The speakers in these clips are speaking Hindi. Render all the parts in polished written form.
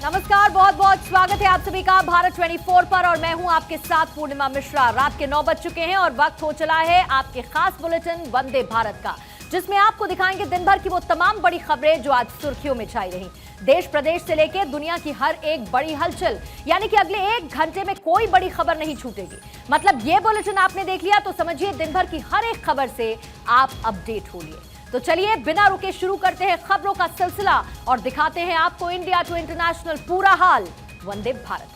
नमस्कार, बहुत बहुत स्वागत है आप सभी का भारत 24 पर और मैं हूं आपके साथ पूर्णिमा मिश्रा। रात के 9 बज चुके हैं और वक्त हो चला है आपके खास बुलेटिन वंदे भारत का, जिसमें आपको दिखाएंगे दिन भर की वो तमाम बड़ी खबरें जो आज सुर्खियों में छाई रही। देश प्रदेश से लेकर दुनिया की हर एक बड़ी हलचल, यानी कि अगले 1 घंटे में कोई बड़ी खबर नहीं छूटेगी। मतलब ये बुलेटिन आपने देख लिया तो समझिए दिन भर की हर एक खबर से आप अपडेट हो लिए। तो चलिए बिना रुके शुरू करते हैं खबरों का सिलसिला और दिखाते हैं आपको इंडिया टू इंटरनेशनल पूरा हाल वंदे भारत।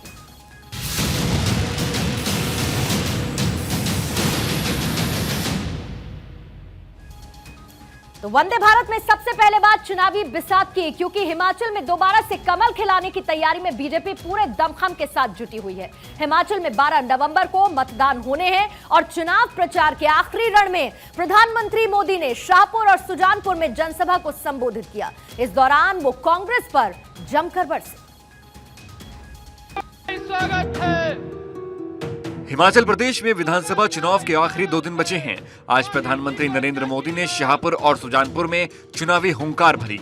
तो वंदे भारत में सबसे पहले बात चुनावी बिसात की, क्योंकि हिमाचल में दोबारा से कमल खिलाने की तैयारी में बीजेपी पूरे दमखम के साथ जुटी हुई है। हिमाचल में 12 नवंबर को मतदान होने हैं और चुनाव प्रचार के आखिरी रण में प्रधानमंत्री मोदी ने शाहपुर और सुजानपुर में जनसभा को संबोधित किया। इस दौरान वो कांग्रेस पर जमकर बरसे। स्वागत है। हिमाचल प्रदेश में विधानसभा चुनाव के आखिरी 2 दिन बचे हैं। आज प्रधानमंत्री नरेंद्र मोदी ने शाहपुर और सुजानपुर में चुनावी हुंकार भरी।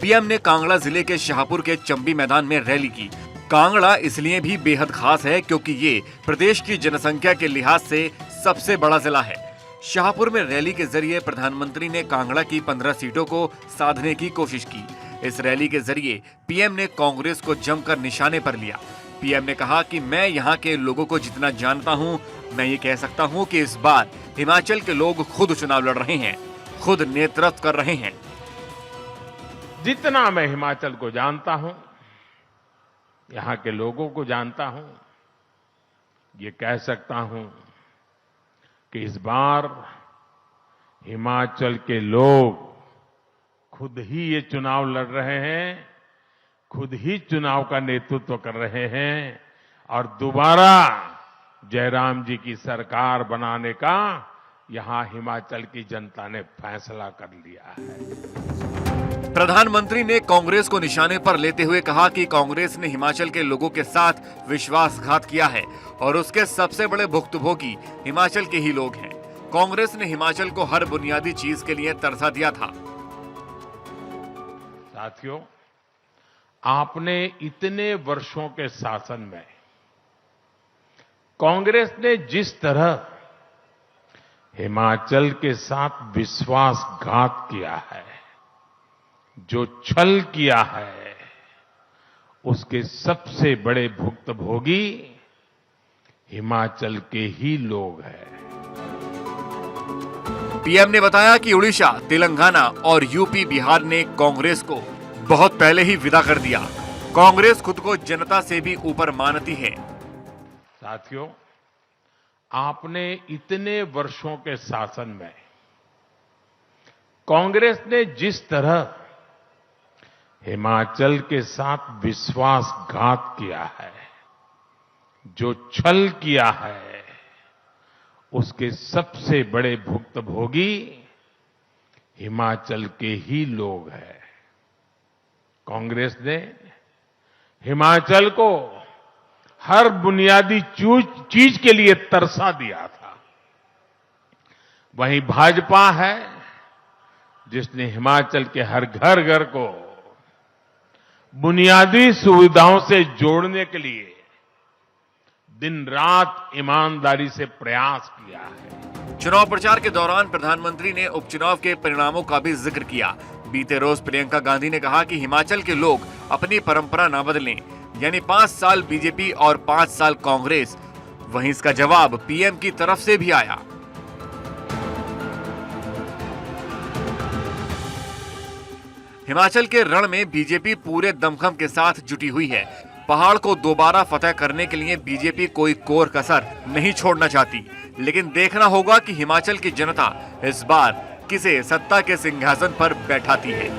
पीएम ने कांगड़ा जिले के शाहपुर के चंबी मैदान में रैली की। कांगड़ा इसलिए भी बेहद खास है क्योंकि ये प्रदेश की जनसंख्या के लिहाज से सबसे बड़ा जिला है। शाहपुर में रैली के जरिए प्रधानमंत्री ने कांगड़ा की 15 सीटों को साधने की कोशिश की। इस रैली के जरिए पीएम ने कांग्रेस को जमकर निशाने पर लिया। पीएम ने कहा कि मैं यहाँ के लोगों को जितना जानता हूँ, मैं ये कह सकता हूँ कि इस बार हिमाचल के लोग खुद चुनाव लड़ रहे हैं, खुद नेतृत्व कर रहे हैं। जितना मैं हिमाचल को जानता हूं, यहाँ के लोगों को जानता हूं, ये कह सकता हूं कि इस बार हिमाचल के लोग खुद ही ये चुनाव लड़ रहे हैं, खुद ही चुनाव का नेतृत्व कर रहे हैं और दोबारा जयराम जी की सरकार बनाने का यहां हिमाचल की जनता ने फैसला कर लिया है। प्रधानमंत्री ने कांग्रेस को निशाने पर लेते हुए कहा कि कांग्रेस ने हिमाचल के लोगों के साथ विश्वासघात किया है और उसके सबसे बड़े भुक्तभोगी हिमाचल के ही लोग हैं। कांग्रेस ने हिमाचल को हर बुनियादी चीज के लिए तरसा दिया था। साथियों, आपने इतने वर्षों के शासन में कांग्रेस ने जिस तरह हिमाचल के साथ विश्वासघात किया है, जो छल किया है, उसके सबसे बड़े भुक्तभोगी हिमाचल के ही लोग हैं। पीएम ने बताया कि उड़ीसा, तेलंगाना और यूपी, बिहार ने कांग्रेस को बहुत पहले ही विदा कर दिया। कांग्रेस खुद को जनता से भी ऊपर मानती है। साथियों, आपने इतने वर्षों के शासन में कांग्रेस ने जिस तरह हिमाचल के साथ विश्वासघात किया है, जो छल किया है, उसके सबसे बड़े भुक्तभोगी हिमाचल के ही लोग हैं। कांग्रेस ने हिमाचल को हर बुनियादी चीज के लिए तरसा दिया था। वहीं भाजपा है जिसने हिमाचल के हर घर घर को बुनियादी सुविधाओं से जोड़ने के लिए दिन रात ईमानदारी से प्रयास किया है। चुनाव प्रचार के दौरान प्रधानमंत्री ने उपचुनाव के परिणामों का भी जिक्र किया। बीते रोज प्रियंका गांधी ने कहा कि हिमाचल के लोग अपनी परंपरा न बदलें, यानी 5 साल बीजेपी और 5 साल कांग्रेस। वहीं इसका जवाब पीएम की तरफ से भी आया। हिमाचल के रण में बीजेपी पूरे दमखम के साथ जुटी हुई है। पहाड़ को दोबारा फतह करने के लिए बीजेपी कोई कोर कसर नहीं छोड़ना चाहती, लेकिन देखना होगा कि हिमाचल की जनता इस बार किसे सत्ता के सिंहासन पर बैठाती है।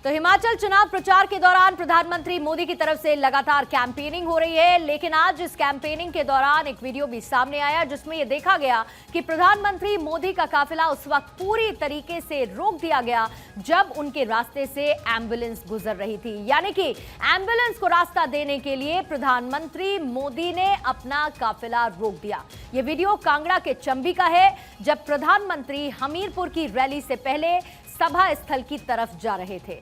तो हिमाचल चुनाव प्रचार के दौरान प्रधानमंत्री मोदी की तरफ से लगातार कैंपेनिंग हो रही है, लेकिन आज इस कैंपेनिंग के दौरान एक वीडियो भी सामने आया जिसमें यह देखा गया कि प्रधानमंत्री मोदी का काफिला उस वक्त पूरी तरीके से रोक दिया गया जब उनके रास्ते से एम्बुलेंस गुजर रही थी। यानी कि एम्बुलेंस को रास्ता देने के लिए प्रधानमंत्री मोदी ने अपना काफिला रोक दिया। यह वीडियो कांगड़ा के चंबी का है, जब प्रधानमंत्री हमीरपुर की रैली से पहले सभा स्थल की तरफ जा रहे थे।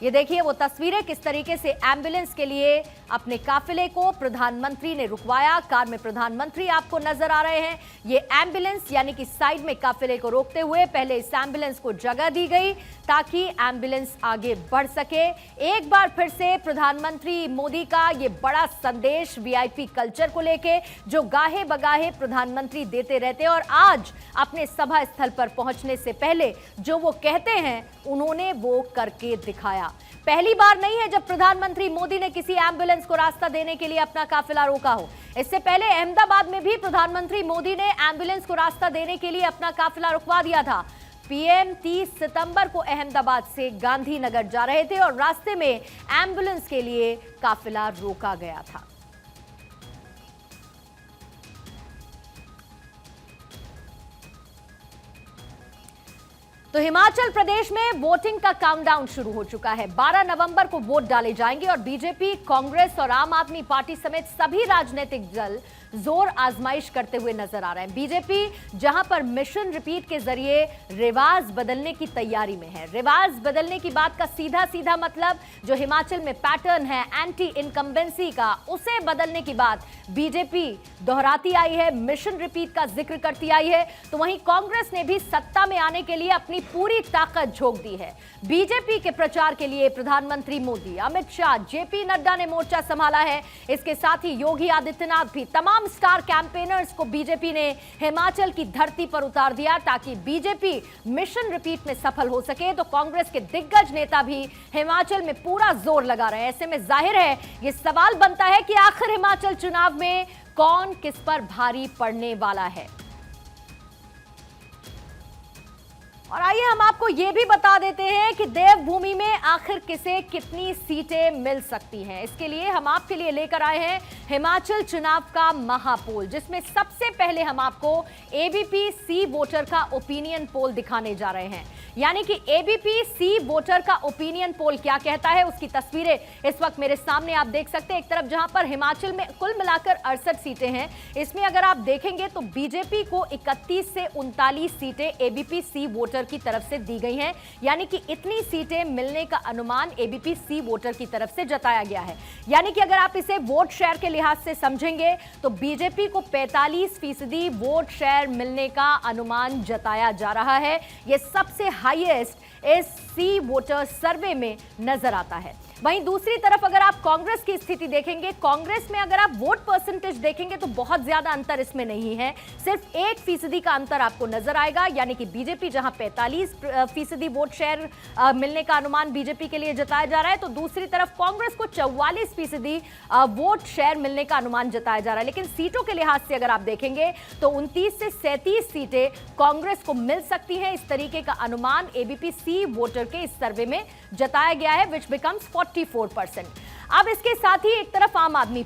ये देखिए वो तस्वीरें, किस तरीके से एम्बुलेंस के लिए अपने काफिले को प्रधानमंत्री ने रुकवाया। कार में प्रधानमंत्री आपको नजर आ रहे हैं। ये एम्बुलेंस यानी कि साइड में काफिले को रोकते हुए पहले इस एम्बुलेंस को जगह दी गई ताकि एम्बुलेंस आगे बढ़ सके। एक बार फिर से प्रधानमंत्री मोदी का ये बड़ा संदेश वीआईपी कल्चर को लेके जो गाहे बगाहे प्रधानमंत्री देते रहते हैं, और आज अपने सभा स्थल पर पहुंचने से पहले जो वो कहते हैं उन्होंने वो करके दिखाया। पहली बार नहीं है जब प्रधानमंत्री मोदी ने किसी एम्बुलेंस को रास्ता देने के लिए अपना काफिला रोका हो। इससे पहले अहमदाबाद में भी प्रधानमंत्री मोदी ने एम्बुलेंस को रास्ता देने के लिए अपना काफिला रुकवा दिया था। पीएम 30 सितंबर को अहमदाबाद से गांधीनगर जा रहे थे और रास्ते में एम्बुलेंस के लिए काफिला रोका गया था। तो हिमाचल प्रदेश में वोटिंग का काउंटडाउन शुरू हो चुका है। 12 नवंबर को वोट डाले जाएंगे और बीजेपी, कांग्रेस और आम आदमी पार्टी समेत सभी राजनीतिक दल जोर आजमाइश करते हुए नजर आ रहे हैं। बीजेपी जहां पर मिशन रिपीट के जरिए रिवाज बदलने की तैयारी में है। रिवाज बदलने की बात का सीधा सीधा मतलब जो हिमाचल में पैटर्न है एंटी इनकम्बेंसी का, उसे बदलने की बात बीजेपी दोहराती आई है, मिशन रिपीट का जिक्र करती आई है। तो वहीं कांग्रेस ने भी सत्ता में आने के लिए अपनी पूरी ताकत झोंक दी है। बीजेपी के प्रचार के लिए प्रधानमंत्री मोदी, अमित शाह, जेपी नड्डा ने मोर्चा संभाला है। इसके साथ ही योगी आदित्यनाथ भी तमाम स्टार कैंपेनर्स को बीजेपी ने हिमाचल की धरती पर उतार दिया ताकि बीजेपी मिशन रिपीट में सफल हो सके। तो कांग्रेस के दिग्गज नेता भी हिमाचल में पूरा जोर लगा रहे हैं। ऐसे में जाहिर है ये सवाल बनता है कि आखिर हिमाचल चुनाव में कौन किस पर भारी पड़ने वाला है। और आइए हम आपको यह भी बता देते हैं कि देवभूमि में आखिर किसे कितनी सीटें मिल सकती हैं। इसके लिए हम आपके लिए लेकर आए हैं हिमाचल चुनाव का महापोल, जिसमें सबसे पहले हम आपको एबीपी सी वोटर का ओपिनियन पोल दिखाने जा रहे हैं। यानी कि एबीपी सी वोटर का ओपिनियन पोल क्या कहता है, उसकी तस्वीरें इस वक्त मेरे सामने आप देख सकते हैं। एक तरफ जहां पर हिमाचल में कुल मिलाकर 68 सीटें हैं, इसमें अगर आप देखेंगे तो बीजेपी को 31 से 39 सीटें एबीपी सी वोटर की तरफ से दी गई हैं। यानी कि इतनी सीटें मिलने का अनुमान एबीपी सी वोटर की तरफ से जताया गया है। यानी कि अगर आप इसे वोट शेयर के लिहाज से समझेंगे तो बीजेपी को 45% वोट शेयर मिलने का अनुमान जताया जा रहा है। यह सबसे हाईएस्ट इस सी वोटर सर्वे में नजर आता है। वहीं दूसरी तरफ अगर आप कांग्रेस की स्थिति देखेंगे, कांग्रेस में अगर आप वोट परसेंटेज देखेंगे तो बहुत ज्यादा अंतर इसमें नहीं है, सिर्फ 1% का अंतर आपको नजर आएगा। यानी कि बीजेपी जहां 45% वोट शेयर मिलने का अनुमान बीजेपी के लिए जताया जा रहा है, तो दूसरी तरफ कांग्रेस को 44% वोट शेयर मिलने का अनुमान जताया जा रहा है। लेकिन सीटों के लिहाज से अगर आप देखेंगे तो 29 से 37 सीटें कांग्रेस को मिल सकती हैं। इस तरीके का अनुमान एबीपी सी वोटर के इस सर्वे में जताया गया है, विच बिकम्स 44%। अब इसके साथ ही एक तरफ आम आदमी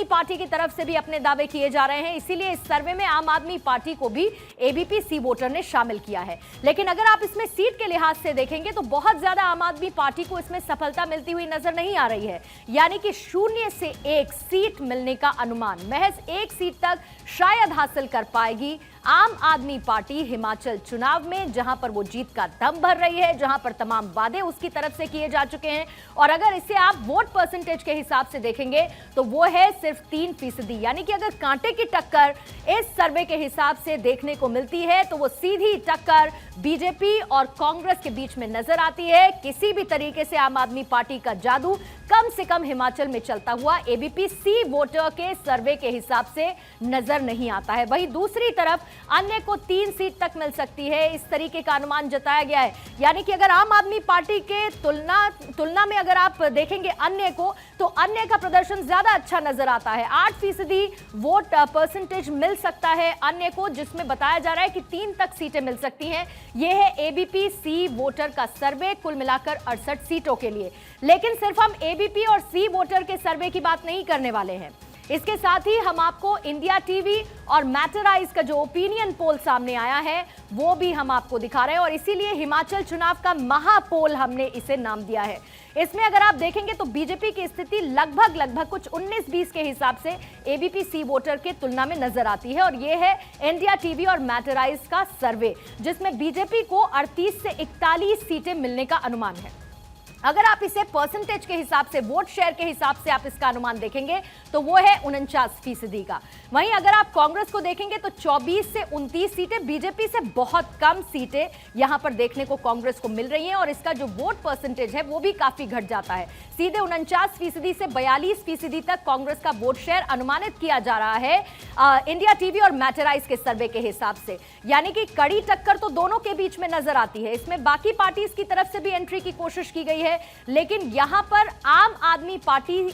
पार्टी की तरफ से भी अपने दावे किए जा रहे हैं, इसीलिए इस सर्वे में आम आदमी पार्टी को भी एबीपी सी वोटर ने शामिल किया है। लेकिन अगर आप इसमें सीट के लिहाज से देखेंगे तो बहुत ज्यादा आम आदमी पार्टी को इसमें सफलता मिलती हुई नजर नहीं आ रही है। यानी कि 0 से 1 सीट मिलने का अनुमान, महज 1 सीट तक शायद हासिल कर पाएगी आम आदमी पार्टी हिमाचल चुनाव में, जहां पर वो जीत का दम भर रही है, जहां पर तमाम वादे उसकी तरफ से किए जा चुके हैं। और अगर इसे आप वोट परसेंटेज के हिसाब से देखेंगे तो वो है सिर्फ 3%। यानी कि अगर कांटे की टक्कर इस सर्वे के हिसाब से देखने को मिलती है तो वो सीधी टक्कर बीजेपी और कांग्रेस के बीच में नजर आती है। किसी भी तरीके से आम आदमी पार्टी का जादू कम से कम हिमाचल में चलता हुआ एबीपी सी वोटर के सर्वे के हिसाब से नजर नहीं आता है। वहीं दूसरी तरफ अन्य को 3 सीट तक मिल सकती है, इस तरीके का अनुमान जताया गया है। यानी कि अगर आम आदमी पार्टी के तुलना में अगर आप देखेंगे अन्य को, तो अन्य का प्रदर्शन ज्यादा अच्छा नजर आता है। 8% वोट परसेंटेज मिल सकता है अन्य को, जिसमें बताया जा रहा है कि 3 तक सीटें मिल सकती हैं। यह है एबीपी सी वोटर का सर्वे, कुल मिलाकर 68 सीटों के लिए। लेकिन सिर्फ हम एबीपी और सी वोटर के सर्वे की बात नहीं करने वाले हैं, इसके साथ ही हम आपको इंडिया टीवी और मैटराइज का जो ओपिनियन पोल सामने आया है वो भी हम आपको दिखा रहे हैं, और इसीलिए हिमाचल चुनाव का महापोल हमने इसे नाम दिया है। इसमें अगर आप देखेंगे तो बीजेपी की स्थिति लगभग कुछ 19-20 के हिसाब से एबीपी सी वोटर के तुलना में नजर आती है, और यह है इंडिया टीवी और मैटराइज का सर्वे, जिसमें बीजेपी को 38 से 41 सीटें मिलने का अनुमान है। अगर आप इसे परसेंटेज के हिसाब से, वोट शेयर के हिसाब से आप इसका अनुमान देखेंगे तो वो है 49% का। वहीं अगर आप कांग्रेस को देखेंगे तो 24 से 29 सीटें, बीजेपी से बहुत कम सीटें यहां पर देखने को कांग्रेस को मिल रही हैं, और इसका जो वोट परसेंटेज है वो भी काफी घट जाता है। सीधे 49% से 42% तक कांग्रेस का वोट शेयर अनुमानित किया जा रहा है इंडिया टीवी और मैटराइज के सर्वे के हिसाब से। यानी कि कड़ी टक्कर तो दोनों के बीच में नजर आती है। इसमें बाकी पार्टीज की तरफ से भी एंट्री की कोशिश की गई है, लेकिन यहां पर आम आदमी पार्टी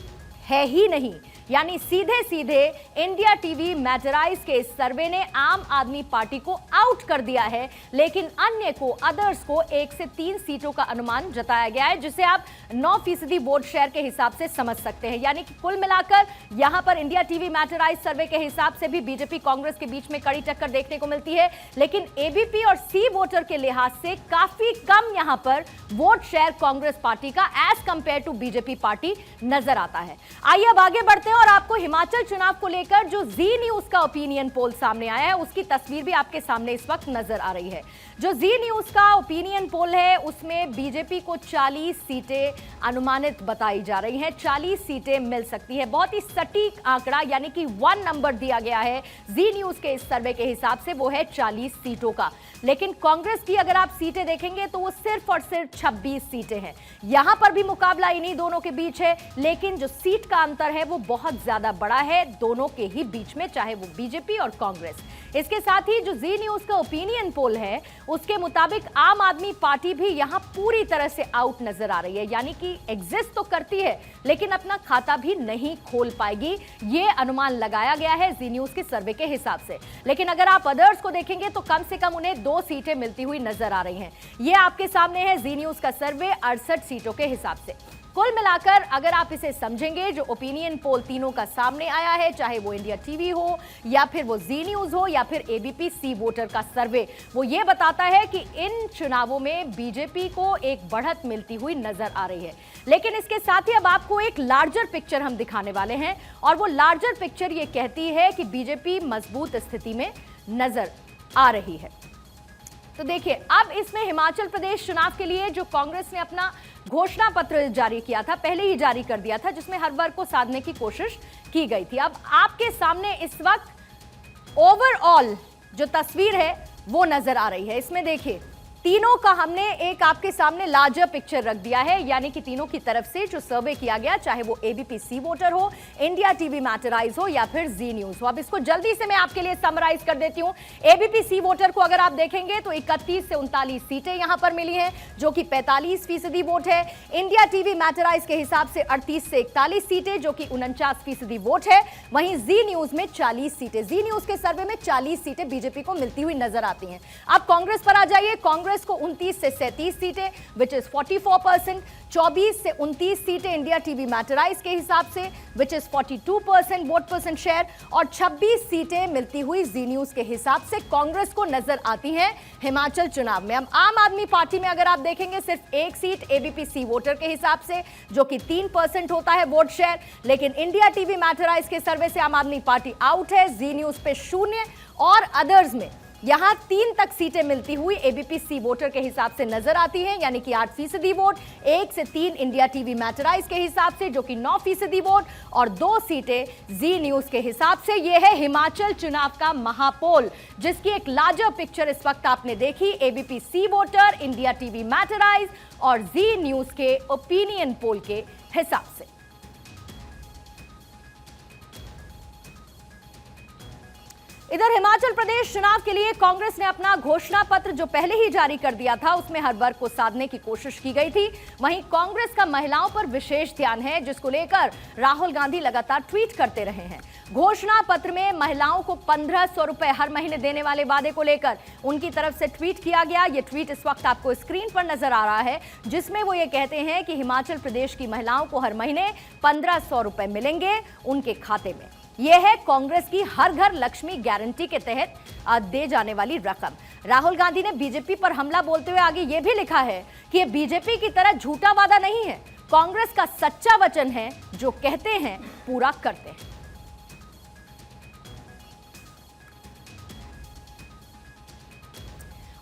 है ही नहीं। यानी सीधे सीधे इंडिया टीवी मैटराइज के इस सर्वे ने आम आदमी पार्टी को आउट कर दिया है, लेकिन अन्य को, अदर्स को 1 से 3 सीटों का अनुमान जताया गया है, जिसे आप 9% वोट शेयर के हिसाब से समझ सकते हैं। यानी कि कुल मिलाकर यहां पर इंडिया टीवी मैटराइज सर्वे के हिसाब से भी बीजेपी कांग्रेस के बीच में कड़ी टक्कर देखने को मिलती है, लेकिन एबीपी और सी वोटर के लिहाज से काफी कम यहां पर वोट शेयर कांग्रेस पार्टी का as compared to BJP party नजर आता है। आइए अब आगे बढ़ते हैं और आपको हिमाचल चुनाव को लेकर जो जी न्यूज का ओपिनियन पोल सामने आया है उसकी तस्वीर भी आपके सामने इस वक्त नजर आ रही है। जो जी न्यूज का ओपिनियन पोल है उसमें बीजेपी को 40 सीटें अनुमानित बताई जा रही हैं, 40 सीटें मिल सकती है। बहुत ही सटीक आंकड़ा यानी कि 1 नंबर दिया गया है जी न्यूज के इस सर्वे के हिसाब से, वो है 40 सीटों का। लेकिन कांग्रेस की अगर आप सीटें देखेंगे तो वो सिर्फ और सिर्फ 26 सीटें हैं। यहां पर भी मुकाबला इन्हीं दोनों के बीच है, लेकिन जो सीट का अंतर है वो बहुत ज्यादा बड़ा है दोनों के ही बीच में, चाहे वो बीजेपी और कांग्रेस। इसके साथ ही जो जी न्यूज का ओपिनियन पोल है उसके मुताबिक आम आदमी पार्टी भी यहां पूरी तरह से आउट नजर आ रही है, यानी कि एग्जिस्ट तो करती है लेकिन अपना खाता भी नहीं खोल पाएगी, ये अनुमान लगाया गया है जी न्यूज के सर्वे के हिसाब से। लेकिन अगर आप अदर्स को देखेंगे तो कम से कम उन्हें 2 सीटें मिलती हुई नजर आ रही हैं। ये आपके सामने है जी न्यूज का सर्वे 68 सीटों के हिसाब से। कुल मिलाकर अगर आप इसे समझेंगे, जो ओपिनियन पोल तीनों का सामने आया है, चाहे वो इंडिया टीवी हो या फिर वो जी न्यूज हो या फिर एबीपी सी वोटर का सर्वे, वो ये बताता है कि इन चुनावों में बीजेपी को एक बढ़त मिलती हुई नजर आ रही है। लेकिन इसके साथ ही अब आपको एक लार्जर पिक्चर हम दिखाने वाले हैं, और वो लार्जर पिक्चर ये कहती है कि बीजेपी मजबूत स्थिति में नजर आ रही है। तो देखिए, अब इसमें हिमाचल प्रदेश चुनाव के लिए जो कांग्रेस ने अपना घोषणा पत्र जारी किया था, पहले ही जारी कर दिया था, जिसमें हर वर्ग को साधने की कोशिश की गई थी। अब आपके सामने इस वक्त ओवरऑल जो तस्वीर है वो नजर आ रही है। इसमें देखिए, तीनों का हमने एक आपके सामने लार्जर पिक्चर रख दिया है, यानी कि तीनों की तरफ से जो सर्वे किया गया, चाहे वो एबीपी सी वोटर हो, इंडिया टीवी मैटराइज हो या फिर जी न्यूज हो। अब इसको जल्दी से मैं आपके लिए समराइज कर देती हूं। एबीपी सी वोटर को अगर आप देखेंगे तो 31 से 39 सीटें यहां पर मिली हैं, जो कि 45% वोट है। इंडिया टीवी मैटराइज के हिसाब से 38 से 41 सीटें, जो कि 49% वोट है। वहीं जी न्यूज में 40 सीटें, जी न्यूज के सर्वे में 40 सीटें बीजेपी को मिलती हुई नजर आती हैं। अब कांग्रेस पर आ जाइए। कांग्रेस को 29 से 37 सीटें विच इज 44%, 24 से 29 सीटें इंडिया टीवी मैटराइज के हिसाब से which is 42% vote percent share, और 26 सीटें मिलती हुई जी न्यूज के हिसाब से कांग्रेस को नजर आती हैं हिमाचल चुनाव में। अब आम आदमी पार्टी में अगर आप देखेंगे सिर्फ 1 सीट एबीपी सी वोटर के हिसाब से, जो कि 3% होता है वोट शेयर। लेकिन इंडिया टीवी मैटराइज के सर्वे से आम आदमी पार्टी आउट है, जी न्यूज पे 0 और अदर्स में यहां 3 तक सीटें मिलती हुई एबीपी सी वोटर के हिसाब से नजर आती हैं, यानी कि 8% वोट, 1 से 3 इंडिया टीवी मैटराइज के हिसाब से, जो कि 9% वोट, और 2 सीटें जी न्यूज के हिसाब से। यह है हिमाचल चुनाव का महापोल, जिसकी एक लार्जर पिक्चर इस वक्त आपने देखी एबीपी सी वोटर, इंडिया टीवी मैटराइज और जी न्यूज के ओपिनियन पोल के हिसाब से। इधर हिमाचल प्रदेश चुनाव के लिए कांग्रेस ने अपना घोषणा पत्र जो पहले ही जारी कर दिया था, उसमें हर वर्ग को साधने की कोशिश की गई थी। वहीं कांग्रेस का महिलाओं पर विशेष ध्यान है, जिसको लेकर राहुल गांधी लगातार ट्वीट करते रहे हैं। घोषणा पत्र में महिलाओं को 1500 रुपए हर महीने देने वाले वादे को लेकर उनकी तरफ से ट्वीट किया गया। ये ट्वीट इस वक्त आपको स्क्रीन पर नजर आ रहा है, जिसमें वो ये कहते हैं कि हिमाचल प्रदेश की महिलाओं को हर महीने 1500 रुपए मिलेंगे उनके खाते में। यह है कांग्रेस की हर घर लक्ष्मी गारंटी के तहत दे जाने वाली रकम। राहुल गांधी ने बीजेपी पर हमला बोलते हुए आगे यह भी लिखा है कि यह बीजेपी की तरह झूठा वादा नहीं है, कांग्रेस का सच्चा वचन है, जो कहते हैं पूरा करते हैं।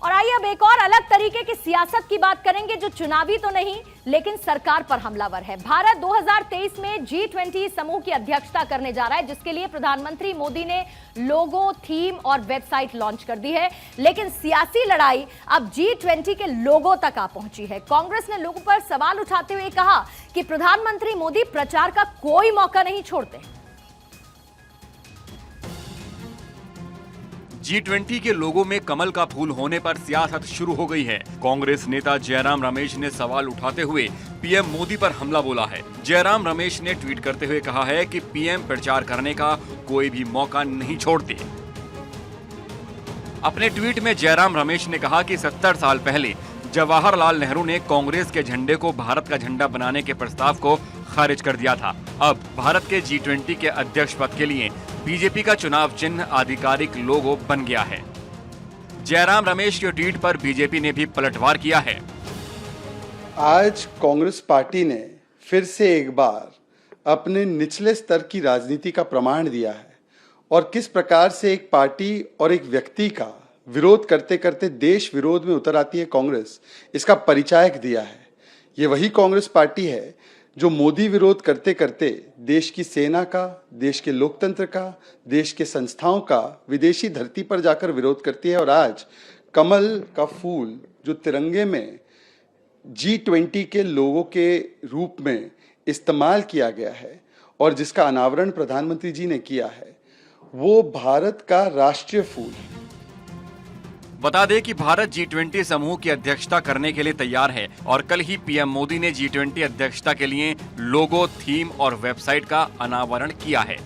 और आइए अब एक और अलग तरीके की सियासत की बात करेंगे, जो चुनावी तो नहीं लेकिन सरकार पर हमलावर है। भारत 2023 में G20 समूह की अध्यक्षता करने जा रहा है, जिसके लिए प्रधानमंत्री मोदी ने लोगो, थीम और वेबसाइट लॉन्च कर दी है। लेकिन सियासी लड़ाई अब G20 के लोगो तक आ पहुंची है। कांग्रेस ने लोगों पर सवाल उठाते हुए कहा कि प्रधानमंत्री मोदी प्रचार का कोई मौका नहीं छोड़ते। G20 के लोगों में कमल का फूल होने पर सियासत शुरू हो गई है। कांग्रेस नेता जयराम रमेश ने सवाल उठाते हुए पीएम मोदी पर हमला बोला है। जयराम रमेश ने ट्वीट करते हुए कहा है कि पीएम प्रचार करने का कोई भी मौका नहीं छोड़ते। अपने ट्वीट में जयराम रमेश ने कहा कि 70 साल पहले जवाहरलाल नेहरू ने कांग्रेस के झंडे को भारत का झंडा बनाने के प्रस्ताव को खारिज कर दिया था। अब भारत के G20 के अध्यक्ष पद के लिए बीजेपी का चुनाव चिन्ह आधिकारिक लोगो बन गया है। जयराम रमेश के ट्वीट पर बीजेपी ने भी पलटवार किया है। आज कांग्रेस पार्टी ने फिर से एक बार अपने निचले स्तर की राजनीति का प्रमाण दिया है और किस प्रकार से एक पार्टी और एक व्यक्ति का विरोध करते करते देश विरोध में उतर आती है कांग्रेस, इसका परिचायक दिया है। ये वही कांग्रेस पार्टी है जो मोदी विरोध करते करते देश की सेना का, देश के लोकतंत्र का, देश के संस्थाओं का विदेशी धरती पर जाकर विरोध करती है। और आज कमल का फूल जो तिरंगे में G20 के लोगों के रूप में इस्तेमाल किया गया है और जिसका अनावरण प्रधानमंत्री जी ने किया है, वो भारत का राष्ट्रीय फूल है। बता दें कि भारत G20 समूह की अध्यक्षता करने के लिए तैयार है और कल ही पीएम मोदी ने G20 अध्यक्षता के लिए लोगो, थीम और वेबसाइट का अनावरण किया है।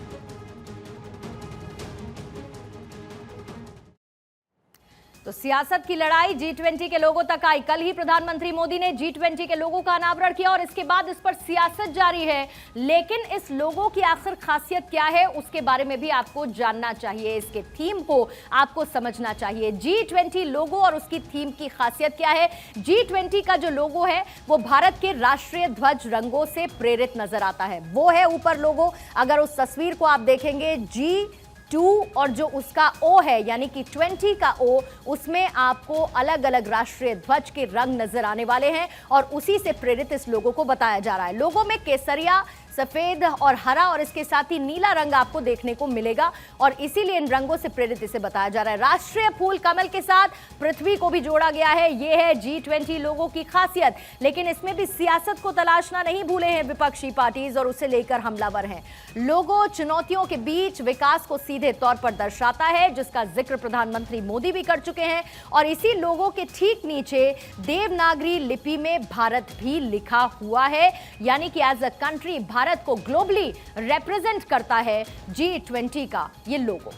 तो सियासत की लड़ाई G20 के लोगों तक आई। कल ही प्रधानमंत्री मोदी ने G20 के लोगों का अनावरण किया और इसके बाद इस पर सियासत जारी है। लेकिन इस लोगों की आखिर खासियत क्या है, उसके बारे में भी आपको जानना चाहिए। इसके थीम को आपको समझना चाहिए। G20 लोगो और उसकी थीम की खासियत क्या है। G20 का जो लोगो है वो भारत के राष्ट्रीय ध्वज रंगों से प्रेरित नजर आता है। वो है ऊपर लोगो। अगर उस तस्वीर को आप देखेंगे, G2 और जो उसका O है यानी कि 20 का O, उसमें आपको अलग अलग राष्ट्रीय ध्वज के रंग नजर आने वाले हैं और उसी से प्रेरित इस लोगो को बताया जा रहा है। लोगो में केसरिया, सफेद और हरा और इसके साथ ही नीला रंग आपको देखने को मिलेगा और इसीलिए इन रंगों से प्रेरित इसे बताया जा रहा है। राष्ट्रीय फूल कमल के साथ पृथ्वी को भी जोड़ा गया है। यह है G20 लोगों की खासियत। लेकिन इसमें भी सियासत को तलाशना नहीं भूले हैं विपक्षी पार्टीज और उसे लेकर हमलावर हैं। लोगो चुनौतियों के बीच विकास को सीधे तौर पर दर्शाता है, जिसका जिक्र प्रधानमंत्री मोदी भी कर चुके हैं। और इसी लोगों के ठीक नीचे देवनागरी लिपि में भारत भी लिखा हुआ है, यानी कि एज अ कंट्री भारत को ग्लोबली रिप्रेजेंट करता है G20 का ये लोगो।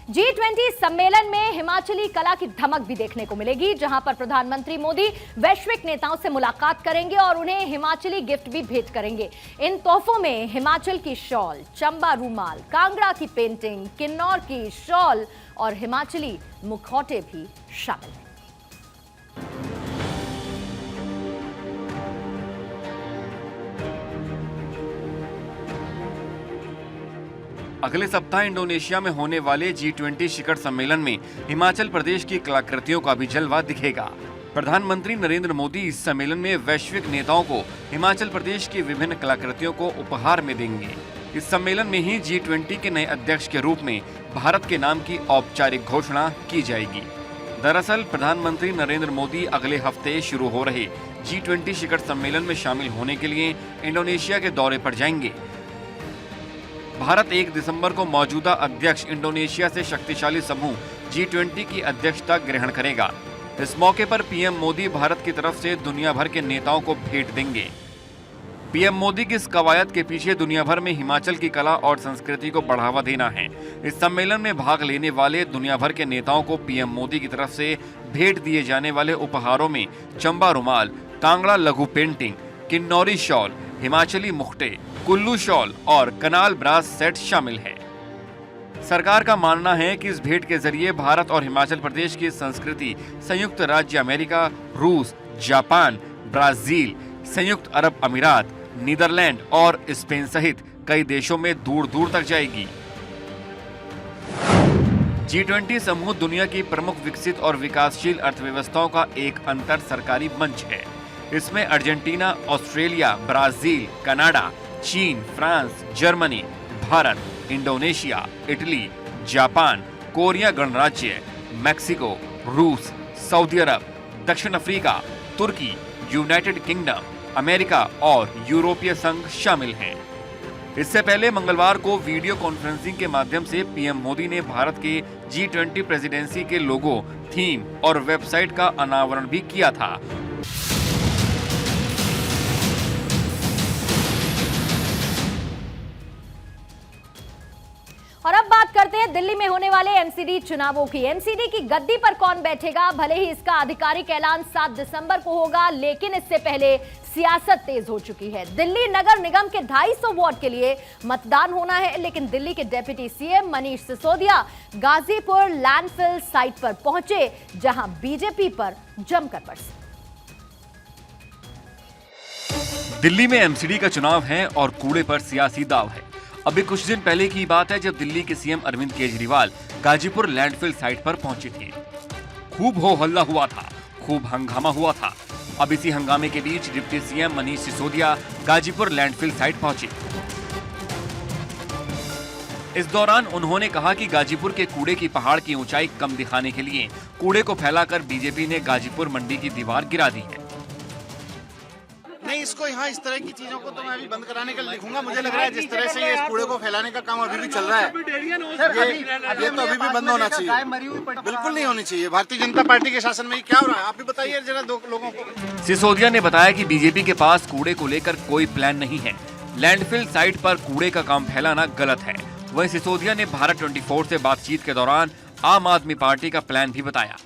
G20 सम्मेलन में हिमाचली कला की धमक भी देखने को मिलेगी, जहां पर प्रधानमंत्री मोदी वैश्विक नेताओं से मुलाकात करेंगे और उन्हें हिमाचली गिफ्ट भी भेंट करेंगे। इन तोहफों में हिमाचल की शॉल, चंबा रूमाल, कांगड़ा की पेंटिंग, किन्नौर की शॉल और हिमाचली मुखौटे भी शामिल हैं। अगले सप्ताह इंडोनेशिया में होने वाले G20 शिखर सम्मेलन में हिमाचल प्रदेश की कलाकृतियों का भी जलवा दिखेगा। प्रधानमंत्री नरेंद्र मोदी इस सम्मेलन में वैश्विक नेताओं को हिमाचल प्रदेश की विभिन्न कलाकृतियों को उपहार में देंगे। इस सम्मेलन में ही G20 के नए अध्यक्ष के रूप में भारत के नाम की औपचारिक घोषणा की जाएगी। दरअसल प्रधानमंत्री नरेंद्र मोदी अगले हफ्ते शुरू हो रहे G20 शिखर सम्मेलन में शामिल होने के लिए इंडोनेशिया के दौरे पर जाएंगे। भारत 1 दिसंबर को मौजूदा अध्यक्ष इंडोनेशिया से शक्तिशाली समूह G20 की अध्यक्षता ग्रहण करेगा। इस मौके पर पीएम मोदी भारत की तरफ से दुनिया भर के नेताओं को भेंट देंगे। पीएम मोदी की इस कवायद के पीछे दुनिया भर में हिमाचल की कला और संस्कृति को बढ़ावा देना है। इस सम्मेलन में भाग लेने वाले दुनिया भर के नेताओं को पीएम मोदी की तरफ से भेंट दिए जाने वाले उपहारों में चंबा रुमाल, कांगड़ा लघु पेंटिंग, किन्नौरी शॉल, हिमाचली मुखटे, कुल्लू शॉल और कनाल ब्रास सेट शामिल है। सरकार का मानना है कि इस भेंट के जरिए भारत और हिमाचल प्रदेश की संस्कृति संयुक्त राज्य अमेरिका, रूस, जापान, ब्राजील, संयुक्त अरब अमीरात, नीदरलैंड और स्पेन सहित कई देशों में दूर दूर तक जाएगी। G20 समूह दुनिया की प्रमुख विकसित और विकासशील अर्थव्यवस्थाओं का एक अंतर सरकारी मंच है। इसमें अर्जेंटीना, ऑस्ट्रेलिया, ब्राजील, कनाडा, चीन, France, Germany, Bharat, Indonesia, Italy, Japan, Korea गणराज्य, मैक्सिको, रूस, सऊदी अरब, दक्षिण अफ्रीका, तुर्की, यूनाइटेड किंगडम, अमेरिका और यूरोपीय संघ शामिल हैं। इससे पहले मंगलवार को वीडियो कॉन्फ्रेंसिंग के माध्यम से पीएम मोदी ने भारत के G20 प्रेसिडेंसी के लोगो, थीम और वेबसाइट का अनावरण भी किया था। और अब बात करते हैं दिल्ली में होने वाले एमसीडी चुनावों की। एमसीडी की गद्दी पर कौन बैठेगा, भले ही इसका आधिकारिक ऐलान 7 दिसंबर को होगा, लेकिन इससे पहले सियासत तेज हो चुकी है। दिल्ली नगर निगम के 250 वार्ड के लिए मतदान होना है, लेकिन दिल्ली के deputy CM Manish Sisodia Ghazipur landfill site पर पहुंचे, जहां बीजेपी पर जमकर बरसे। दिल्ली में एमसीडी का चुनाव है और कूड़े पर सियासी दांव है। अभी कुछ दिन पहले की बात है जब दिल्ली के CM Arvind Kejriwal Ghazipur landfill site पर पहुंचे थे। खूब हो हल्ला हुआ था, खूब हंगामा हुआ था। अब इसी हंगामे के बीच deputy CM Manish Sisodia Ghazipur landfill site पहुंचे। इस दौरान उन्होंने कहा कि गाजीपुर के कूड़े की पहाड़ की ऊंचाई कम दिखाने के लिए कूड़े को फैलाकर बीजेपी ने गाजीपुर मंडी की दीवार गिरा दी है। नहीं, इसको यहाँ इस तरह की चीजों को तो मैं अभी बंद कराने का लिखूंगा। मुझे लग रहा है जिस तरह से ये इस कूड़े को फैलाने का काम अभी भी चल रहा है, ये तो अभी भी बंद होना चाहिए। बिल्कुल नहीं होनी चाहिए। भारतीय जनता पार्टी के शासन में क्या हो रहा है, आप भी बताइए जरा दो लोगों को। सिसोदिया ने बताया कि बीजेपी के पास कूड़े को लेकर कोई प्लान नहीं है। लैंडफिल साइट पर कूड़े का काम फैलाना गलत है। वहीं सिसोदिया ने भारत 24 से बातचीत के दौरान आम आदमी पार्टी का प्लान भी बताया।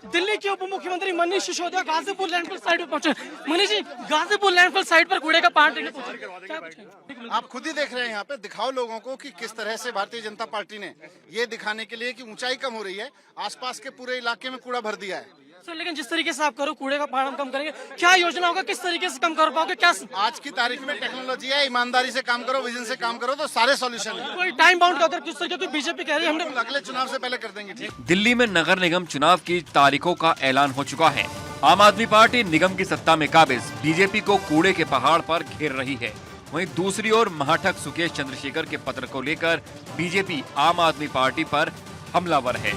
दिल्ली के उप मुख्यमंत्री मनीष सिसोदिया गाजीपुर लैंडफिल साइट पर पहुंचे। मनीष जी, गाजीपुर लैंडफिल साइट पर कूड़े का पहाड़ देखने पहुंचे। आप खुद ही देख रहे हैं, यहाँ पे दिखाओ लोगों को कि किस तरह से भारतीय जनता पार्टी ने ये दिखाने के लिए कि ऊंचाई कम हो रही है, आसपास के पूरे इलाके में कूड़ा भर दिया है। सर, लेकिन जिस तरीके से आप करो कूड़े का पहाड़ हम कम करेंगे, क्या योजना होगा, किस तरीके से कम कर पाओगे? क्या आज की तारीख में टेक्नोलॉजी है, ईमानदारी से काम करो, विजन से काम करो तो सारे सॉल्यूशन है। कोई टाइम बाउंड अगर किस तरीके की बीजेपी कह रही है, हमने अगले चुनाव से पहले कर देंगे। ठीक। दिल्ली में नगर निगम चुनाव की तारीखों का ऐलान हो चुका है। आम आदमी पार्टी निगम की सत्ता में काबिज बीजेपी को कूड़े के पहाड़ पर घेर रही है। वहीं दूसरी ओर महाठग सुकेश चंद्रशेखर के पत्र को लेकर बीजेपी आम आदमी पार्टी पर हमलावर है।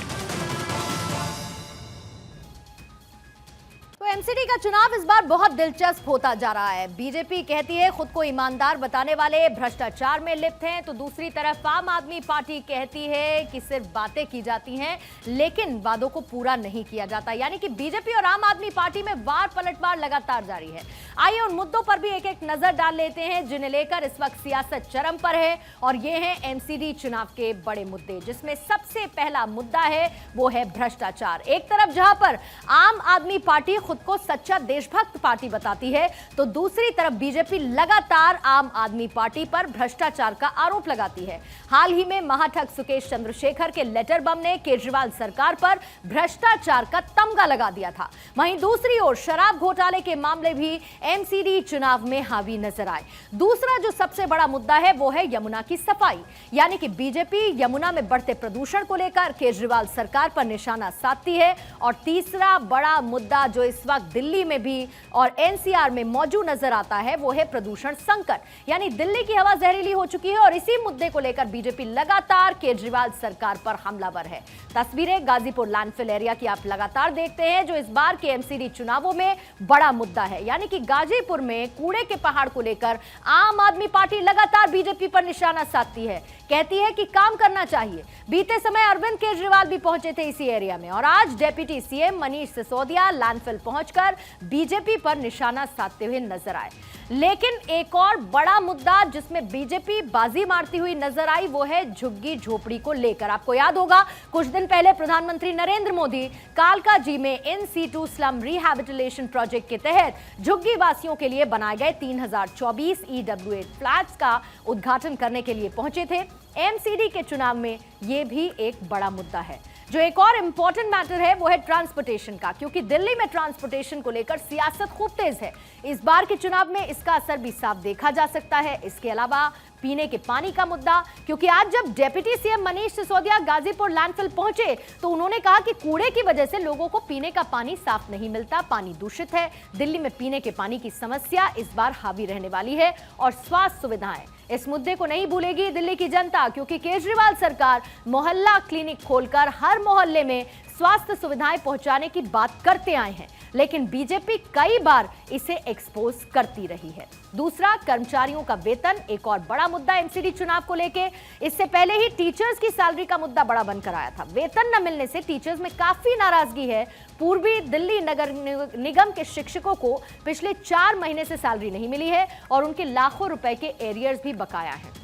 तो एमसीडी का चुनाव इस बार बहुत दिलचस्प होता जा रहा है। बीजेपी कहती है खुद को ईमानदार बताने वाले भ्रष्टाचार में लिप्त हैं, तो दूसरी तरफ आम आदमी पार्टी कहती है कि सिर्फ बातें की जाती हैं लेकिन वादों को पूरा नहीं किया जाता। यानी कि बीजेपी और आम आदमी पार्टी में वार पलटवार लगातार जारी है। आइए उन मुद्दों पर भी एक एक नजर डाल लेते हैं जिन्हें लेकर इस वक्त सियासत चरम पर है, और ये हैं एमसीडी चुनाव के बड़े मुद्दे, जिसमें सबसे पहला मुद्दा है वो है भ्रष्टाचार। एक तरफ जहां पर आम आदमी पार्टी खुद को सच्चा देशभक्त पार्टी बताती है, तो दूसरी तरफ बीजेपी लगातार आम आदमी पार्टी पर भ्रष्टाचार का आरोप लगाती है। हाल ही में महाठग सुकेश चंद्रशेखर के लेटर बम ने केजरीवाल सरकार पर भ्रष्टाचार का तमगा लगा दिया था। वहीं दूसरी ओर शराब घोटाले के मामले भी एमसीडी चुनाव में हावी नजर आए। दूसरा जो सबसे बड़ा मुद्दा है वो है यमुना की सफाई, यानी कि बीजेपी यमुना में बढ़ते प्रदूषण को लेकर केजरीवाल सरकार पर निशाना साधती है। और तीसरा बड़ा मुद्दा जो इस वक्त दिल्ली में भी और एनसीआर में मौजूद नजर आता है वो है प्रदूषण संकट। यानी दिल्ली की हवा जहरीली हो चुकी है और इसी मुद्दे को लेकर बीजेपी लगातार केजरीवाल सरकार पर हमलावर है। तस्वीरें गाजीपुर लैंडफिल एरिया की आप लगातार देखते हैं, जो इस बार के एमसीडी चुनावों में बड़ा मुद्दा है। यानी कि गाजीपुर में कूड़े के पहाड़ को लेकर आम आदमी पार्टी लगातार बीजेपी पर निशाना साधती है, कहती है कि काम करना चाहिए। बीते समय अरविंद केजरीवाल भी पहुंचे थे इसी एरिया में और आज deputy CM Manish Sisodia landfill पहुंचकर बीजेपी पर निशाना साधते हुए नजर आए। लेकिन एक और बड़ा मुद्दा जिसमें बीजेपी बाजी मारती हुई नजर आई वो है झुग्गी झोपड़ी को लेकर। आपको याद होगा कुछ दिन पहले प्रधानमंत्री नरेंद्र मोदी कालकाजी में in situ slum rehabilitation project के तहत झुग्गी वासियों के लिए बनाए गए 3024 ईडब्ल्यूए फ्लैट्स का उद्घाटन करने के लिए पहुंचे थे। एमसीडी के चुनाव में यह भी एक बड़ा मुद्दा है। जो एक और इंपॉर्टेंट मैटर है वो है ट्रांसपोर्टेशन का, क्योंकि दिल्ली में ट्रांसपोर्टेशन को लेकर सियासत खूब तेज है। इस बार के चुनाव में इसका असर भी साफ देखा जा सकता है। इसके अलावा पीने के पानी का मुद्दा, क्योंकि आज जब deputy CM Manish Sisodia Ghazipur landfill पहुंचे तो उन्होंने कहा कि कूड़े की वजह से लोगों को पीने का पानी साफ नहीं मिलता, पानी दूषित है। दिल्ली में पीने के पानी की समस्या इस बार हावी रहने वाली है और स्वास्थ्य सुविधाएं, इस मुद्दे को नहीं भूलेगी दिल्ली की जनता, क्योंकि केजरीवाल सरकार मोहल्ला क्लिनिक खोलकर हर मोहल्ले में स्वास्थ्य सुविधाएं पहुंचाने की बात करते आए हैं, लेकिन बीजेपी कई बार इसे एक्सपोज करती रही है। दूसरा, कर्मचारियों का वेतन, एक और बड़ा मुद्दा एमसीडी चुनाव को लेके। इससे पहले ही टीचर्स की सैलरी का मुद्दा बड़ा बनकर आया था। वेतन न मिलने से टीचर्स में काफी नाराजगी है। पूर्वी दिल्ली नगर निगम के शिक्षकों को पिछले 4 महीने से सैलरी नहीं मिली है और उनके लाखों रुपए के एरियर्स भी बकाया है।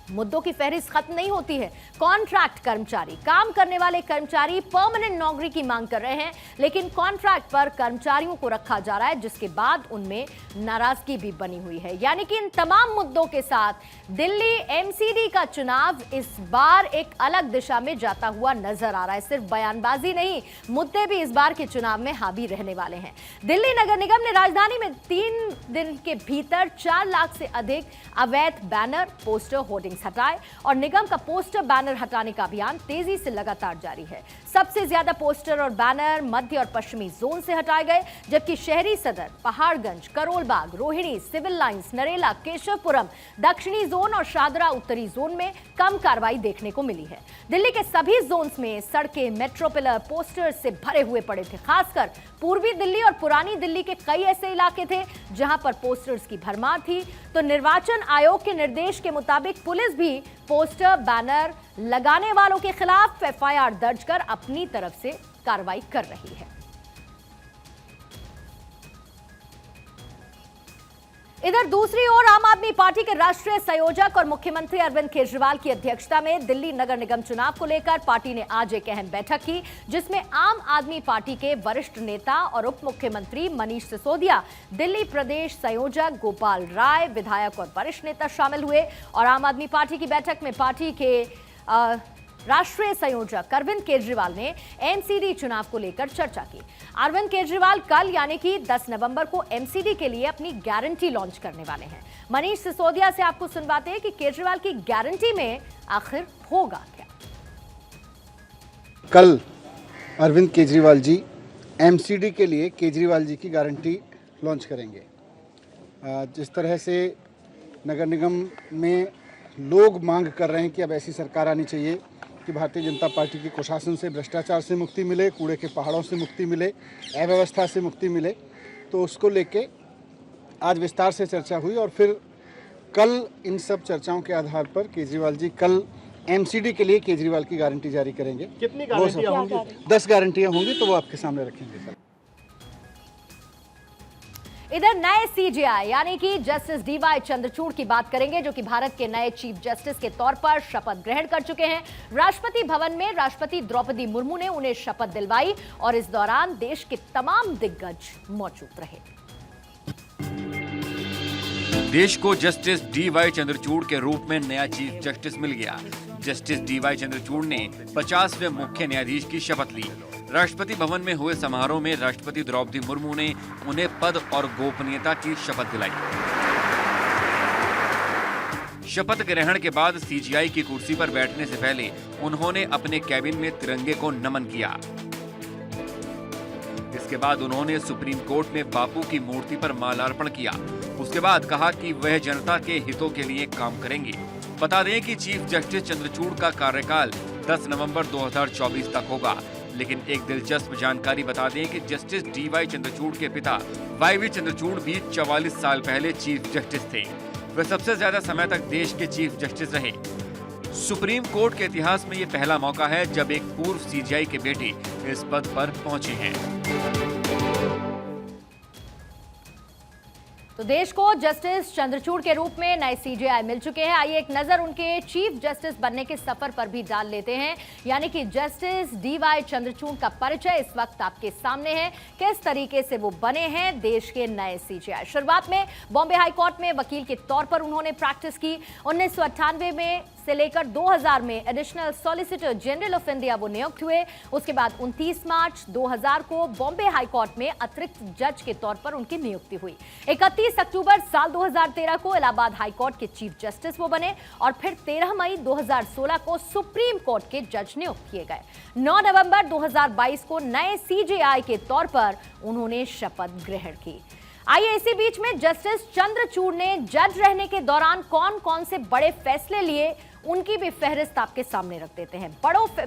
मुद्दों की फहरिस्त खत्म नहीं होती है। कॉन्ट्रैक्ट कर्मचारी, काम करने वाले कर्मचारी परमानेंट नौकरी की मांग कर रहे हैं, लेकिन कॉन्ट्रैक्ट पर कर्मचारियों को रखा जा रहा है, जिसके बाद उनमें नाराजगी भी बनी हुई है। यानी कि इन तमाम मुद्दों के साथ दिल्ली एमसीडी का चुनाव इस बार एक अलग दिशा में जाता हुआ नजर आ रहा है। सिर्फ बयानबाजी नहीं, मुद्दे भी इस बार के चुनाव में हावी रहने वाले हैं। दिल्ली नगर निगम ने राजधानी में 3 दिन के भीतर 4 लाख से अधिक अवैध बैनर, पोस्टर, होर्डिंग हटाए और निगम का पोस्टर बैनर हटाने का अभियान तेजी से लगातार जारी है। सबसे ज्यादा पोस्टर और बैनर मध्य और पश्चिमी जोन से हटाए गए, जबकि शहरी सदर, पहाड़गंज, करोलबाग, रोहिणी, सिविल लाइंस, नरेला, केशवपुरम, दक्षिणी जोन और शादरा उत्तरी जोन में कम कार्रवाई देखने को मिली है। दिल्ली के सभी जोन्स में सड़कें मेट्रो पिलर पोस्टर्स से भरे हुए पड़े थे। खासकर पूर्वी दिल्ली और पुरानी दिल्ली के कई ऐसे इलाके थे जहां पर पोस्टर्स की भरमार थी। तो निर्वाचन आयोग के निर्देश के मुताबिक पुलिस भी पोस्टर बैनर लगाने वालों के खिलाफ एफआईआर दर्ज कर अपनी तरफ से कार्रवाई कर रही है। इधर दूसरी ओर आम आदमी पार्टी के राष्ट्रीय संयोजक और मुख्यमंत्री अरविंद केजरीवाल की अध्यक्षता में दिल्ली नगर निगम चुनाव को लेकर पार्टी ने आज एक अहम बैठक की, जिसमें आम आदमी पार्टी के वरिष्ठ नेता और उप मुख्यमंत्री मनीष सिसोदिया, दिल्ली प्रदेश संयोजक गोपाल राय, विधायक और वरिष्ठ नेता शामिल हुए। और आम आदमी पार्टी की बैठक में पार्टी के राष्ट्रीय संयोजक अरविंद केजरीवाल ने एमसीडी चुनाव को लेकर चर्चा की। अरविंद केजरीवाल कल यानी कि 10 नवंबर को एमसीडी के लिए अपनी गारंटी लॉन्च करने वाले हैं। मनीष सिसोदिया से आपको सुनवाते हैं कि केजरीवाल की गारंटी में आखिर होगा क्या। कल अरविंद केजरीवाल जी एमसीडी के लिए केजरीवाल जी की गारंटी लॉन्च करेंगे। जिस तरह से नगर निगम में लोग मांग कर रहे हैं कि अब ऐसी सरकार आनी चाहिए कि भारतीय जनता पार्टी की कुशासन से, भ्रष्टाचार से मुक्ति मिले, कूड़े के पहाड़ों से मुक्ति मिले, अव्यवस्था से मुक्ति मिले, तो उसको लेके आज विस्तार से चर्चा हुई। और फिर कल इन सब चर्चाओं के आधार पर केजरीवाल जी कल एमसीडी के लिए केजरीवाल की गारंटी जारी करेंगे। कितनी गारंटियां होंगी? 10 गारंटियां होंगी, तो वो आपके सामने रखेंगे कल। इधर नए सीजेआई यानी कि जस्टिस डीवाई चंद्रचूड़ की बात करेंगे, जो कि भारत के नए चीफ जस्टिस के तौर पर शपथ ग्रहण कर चुके हैं। राष्ट्रपति भवन में राष्ट्रपति द्रौपदी मुर्मू ने उन्हें शपथ दिलवाई और इस दौरान देश के तमाम दिग्गज मौजूद रहे। देश को जस्टिस डीवाई चंद्रचूड़ के रूप में नया चीफ जस्टिस मिल गया। जस्टिस डीवाई चंद्रचूड़ ने 50वें मुख्य न्यायाधीश की शपथ ली। राष्ट्रपति भवन में हुए समारोह में राष्ट्रपति द्रौपदी मुर्मू ने उन्हें पद और गोपनीयता की शपथ दिलाई। शपथ ग्रहण के बाद सीजेआई की कुर्सी पर बैठने से पहले उन्होंने अपने कैबिन में तिरंगे को नमन किया। इसके बाद उन्होंने सुप्रीम कोर्ट में बापू की मूर्ति पर माल्यार्पण किया। उसके बाद कहा कि वह जनता के हितों के लिए काम करेंगे। बता दें कि चीफ जस्टिस चंद्रचूड़ का कार्यकाल 10 नवंबर 2024 तक होगा। लेकिन एक दिलचस्प जानकारी बता दें कि जस्टिस DY चंद्रचूड़ के पिता YV चंद्रचूड़ भी 44 साल पहले चीफ जस्टिस थे। वे सबसे ज्यादा समय तक देश के चीफ जस्टिस रहे। सुप्रीम कोर्ट के इतिहास में ये पहला मौका है जब एक पूर्व CJI के बेटे इस पद पर पहुंचे हैं। तो देश को जस्टिस चंद्रचूड़ के रूप में नए CJI मिल चुके हैं। आइए एक नजर उनके चीफ जस्टिस बनने के सफर पर भी डाल लेते हैं, यानी कि जस्टिस DY चंद्रचूड़ का परिचय इस वक्त आपके सामने है। किस तरीके से वो बने हैं देश के नए CJI। शुरुआत में बॉम्बे हाई कोर्ट में वकील के तौर पर उन्होंने प्रैक्टिस की। 1998 में से लेकर 2000 में additional solicitor general of India वो नियुक्त हुए। उसके बाद 29 मार्च 2000 को बॉम्बे हाई कोर्ट में अतिरिक्त जज के तौर पर उनकी नियुक्ति हुई। 31 अक्टूबर साल 2013 को इलाहाबाद हाई कोर्ट के चीफ जस्टिस वो बने और फिर 13 मई 2016 को सुप्रीम कोर्ट के जज नियुक्त किए गए। 9 नवंबर 2022 को नए CJI के तौर पर उन्होंने शपथ ग्रहण की। आइए इसी बीच में जस्टिस चंद्रचूड़ ने जज रहने के दौरान कौन कौन से बड़े फैसले लिए, उनकी भी फहरिस्त आपके सामने रख देते हैं।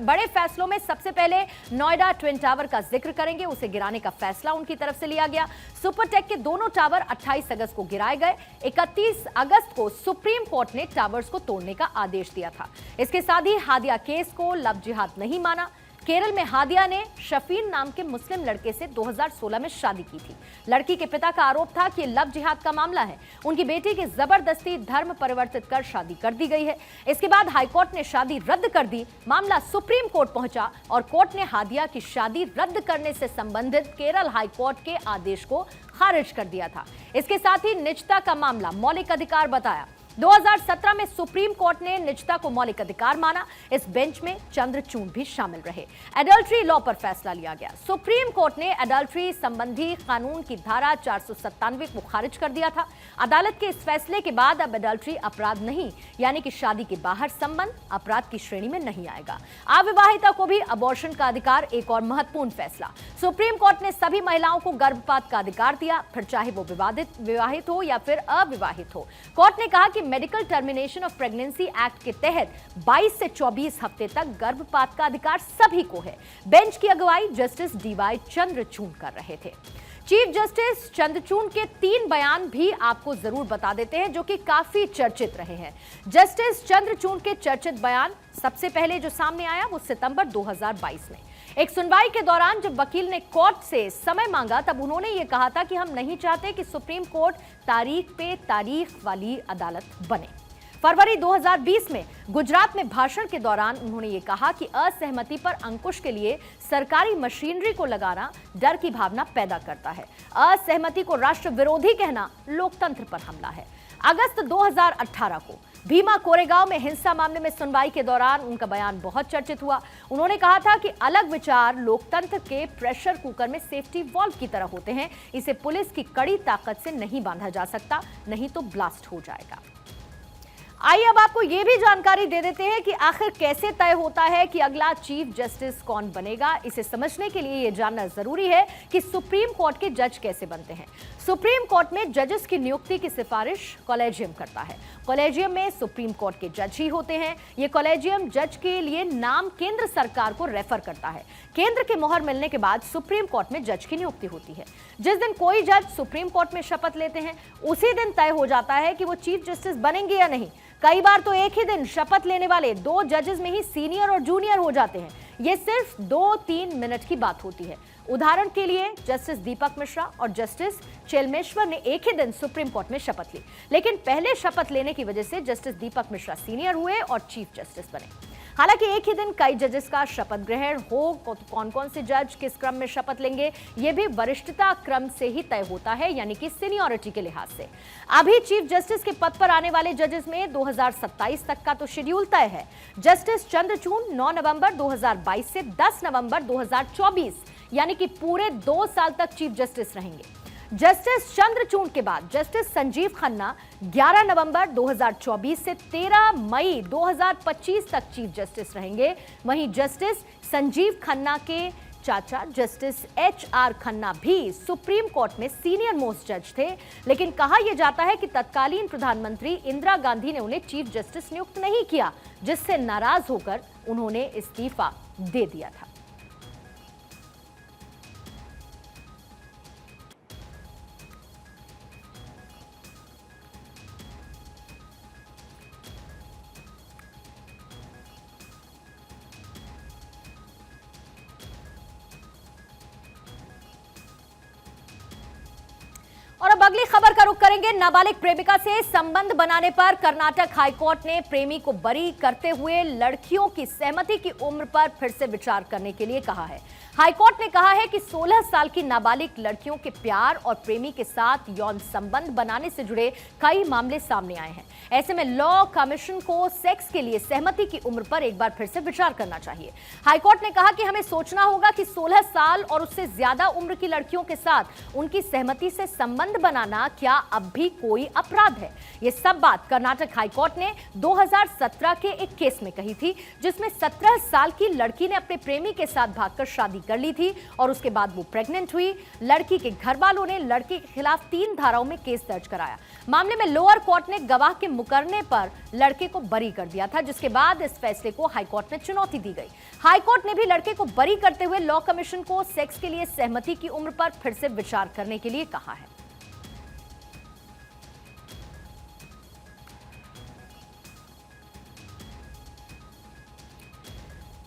बड़े फैसलों में सबसे पहले नोएडा ट्विन टावर का जिक्र करेंगे। उसे गिराने का फैसला उनकी तरफ से लिया गया। सुपरटेक के दोनों टावर 28 अगस्त को गिराए गए। 31 अगस्त को सुप्रीम कोर्ट ने टावर्स को तोड़ने का आदेश दिया था। इसके साथ ही हादिया केस को लव जिहाद नहीं माना। केरल में हादिया ने शफीन नाम के मुस्लिम लड़के से 2016 में शादी की थी। लड़की के पिता का आरोप था कि लव जिहाद का मामला है। उनकी बेटी की जबरदस्ती धर्म परिवर्तित कर शादी कर दी गई है। इसके बाद हाईकोर्ट ने शादी रद्द कर दी। मामला सुप्रीम कोर्ट पहुंचा और कोर्ट ने हादिया की शादी रद्द करने से संबंधित केरल हाईकोर्ट के आदेश को खारिज कर दिया था। इसके साथ ही निजता का मामला मौलिक अधिकार बताया। 2017 में सुप्रीम कोर्ट ने निजता को मौलिक अधिकार माना। इस बेंच में चंद्रचूड़ भी शामिल रहे। एडल्ट्री लॉ पर फैसला लिया गया। सुप्रीम कोर्ट ने एडल्ट्री संबंधी कानून की धारा 497 को खारिज कर दिया था। अदालत के इस फैसले के बाद अब एडल्ट्री अपराध नहीं, यानी कि शादी के बाहर संबंध अपराध की श्रेणी में नहीं आएगा। अविवाहिता को भी अबॉर्शन का अधिकार, एक और महत्वपूर्ण फैसला। सुप्रीम कोर्ट ने सभी महिलाओं को गर्भपात का अधिकार दिया, फिर चाहे वो विवाहित हो या फिर अविवाहित हो। कोर्ट ने कहा कि medical termination of pregnancy act के तहत 22 से 24 हफ्ते तक गर्भपात का अधिकार सभी को है। बेंच की अगुवाई जस्टिस DY चंद्रचूड़ कर रहे थे। चीफ जस्टिस चंद्रचूड़ के 3 बयान भी आपको जरूर बता देते हैं जो कि काफी चर्चित रहे हैं। जस्टिस चंद्रचूड़ के चर्चित बयान सबसे पहले जो सामने आया वो सितंबर 2022 में एक सुनवाई के दौरान जब वकील ने कोर्ट से समय मांगा, तब उन्होंने ये कहा था कि हम नहीं चाहते कि सुप्रीम कोर्ट तारीख पे तारीख वाली अदालत बने। फरवरी 2020 में गुजरात में भाषण के दौरान उन्होंने ये कहा कि असहमति पर अंकुश के लिए सरकारी मशीनरी को लगाना डर की भावना पैदा करता है। असहमति को राष्ट्र विरोधी कहना लोकतंत्र पर हमला है। अगस्त 2018 को भीमा कोरेगांव में हिंसा मामले में सुनवाई के दौरान उनका बयान बहुत चर्चित हुआ। उन्होंने कहा था कि अलग विचार लोकतंत्र के प्रेशर कुकर में सेफ्टी वॉल्व की तरह होते हैं। इसे पुलिस की कड़ी ताकत से नहीं बांधा जा सकता, नहीं तो ब्लास्ट हो जाएगा। आइए अब आपको यह भी जानकारी दे देते हैं कि आखिर कैसे तय होता है कि अगला चीफ जस्टिस कौन बनेगा। इसे समझने के लिए यह जानना जरूरी है कि सुप्रीम कोर्ट के जज कैसे बनते हैं। सुप्रीम कोर्ट में जजेस की नियुक्ति की सिफारिश कॉलेजियम करता है। कॉलेजियम में सुप्रीम कोर्ट के जज ही होते हैं। यह कॉलेजियम जज के लिए नाम केंद्र सरकार को रेफर करता है। केंद्र की मोहर मिलने के बाद सुप्रीम कोर्ट में जज की नियुक्ति होती है। जिस दिन कोई जज सुप्रीम कोर्ट में शपथ लेते हैं, उसी दिन तय हो जाता है कि वो चीफ जस्टिस बनेंगे या नहीं। कई बार तो एक ही दिन शपथ लेने वाले 2 जजेस में ही सीनियर और जूनियर हो जाते हैं। ये सिर्फ 2-3 मिनट की बात होती है। उदाहरण के लिए जस्टिस दीपक मिश्रा और जस्टिस चेलमेश्वर ने एक ही दिन सुप्रीम कोर्ट में शपथ ली, लेकिन पहले शपथ लेने की वजह से जस्टिस दीपक मिश्रा सीनियर हुए और चीफ जस्टिस बने। हालांकि एक ही दिन कई जजेस का शपथ ग्रहण हो, कौन कौन से जज किस क्रम में शपथ लेंगे, यह भी वरिष्ठता क्रम से ही तय होता है, यानी कि सीनियरिटी के लिहाज से। अभी चीफ जस्टिस के पद पर आने वाले जजेस में 2027 तक का तो शेड्यूल तय है। जस्टिस चंद्रचूड़ 9 नवंबर 2022 से 10 नवंबर 2024 यानी कि पूरे 2 साल तक चीफ जस्टिस रहेंगे। जस्टिस चंद्रचूड़ के बाद जस्टिस संजीव खन्ना 11 नवंबर 2024 से 13 मई 2025 तक चीफ जस्टिस रहेंगे। वहीं जस्टिस संजीव खन्ना के चाचा जस्टिस HR खन्ना भी सुप्रीम कोर्ट में सीनियर मोस्ट जज थे, लेकिन कहा यह जाता है कि तत्कालीन प्रधानमंत्री इंदिरा गांधी ने उन्हें चीफ जस्टिस नियुक्त नहीं किया, जिससे नाराज होकर उन्होंने इस्तीफा दे दिया था। और अब अगली खबर का रुख करेंगे। नाबालिग प्रेमिका से संबंध बनाने पर कर्नाटक हाईकोर्ट ने प्रेमी को बरी करते हुए लड़कियों की सहमति की उम्र पर फिर से विचार करने के लिए कहा है। हाईकोर्ट ने कहा है कि 16 साल की नाबालिग लड़कियों के प्यार और प्रेमी के साथ यौन संबंध बनाने से जुड़े कई मामले सामने आए हैं। ऐसे में लॉ कमीशन को सेक्स के लिए सहमति की उम्र पर एक बार फिर से विचार करना चाहिए। हाईकोर्ट ने कहा कि हमें सोचना होगा कि 16 साल और उससे ज्यादा उम्र की लड़कियों के साथ उनकी सहमति से संबंध बनाना क्या अब भी कोई अपराध है। यह सब बात कर्नाटक हाईकोर्ट ने 2017 के एक केस में कही थी, जिसमें 17 साल की लड़की ने अपने प्रेमी के साथ भागकर शादी कर ली थी और उसके बाद वो प्रेग्नेंट हुई। लड़की के घर वालों ने लड़के के खिलाफ 3 धाराओं में केस दर्ज कराया। मामले में लोअर कोर्ट ने गवाह के मुकरने पर लड़के को बरी कर दिया था, जिसके बाद इस फैसले को हाईकोर्ट में चुनौती दी गई। हाईकोर्ट ने भी लड़के को बरी करते हुए लॉ कमीशन को सेक्स के लिए सहमति की उम्र पर फिर से विचार करने के लिए कहा है।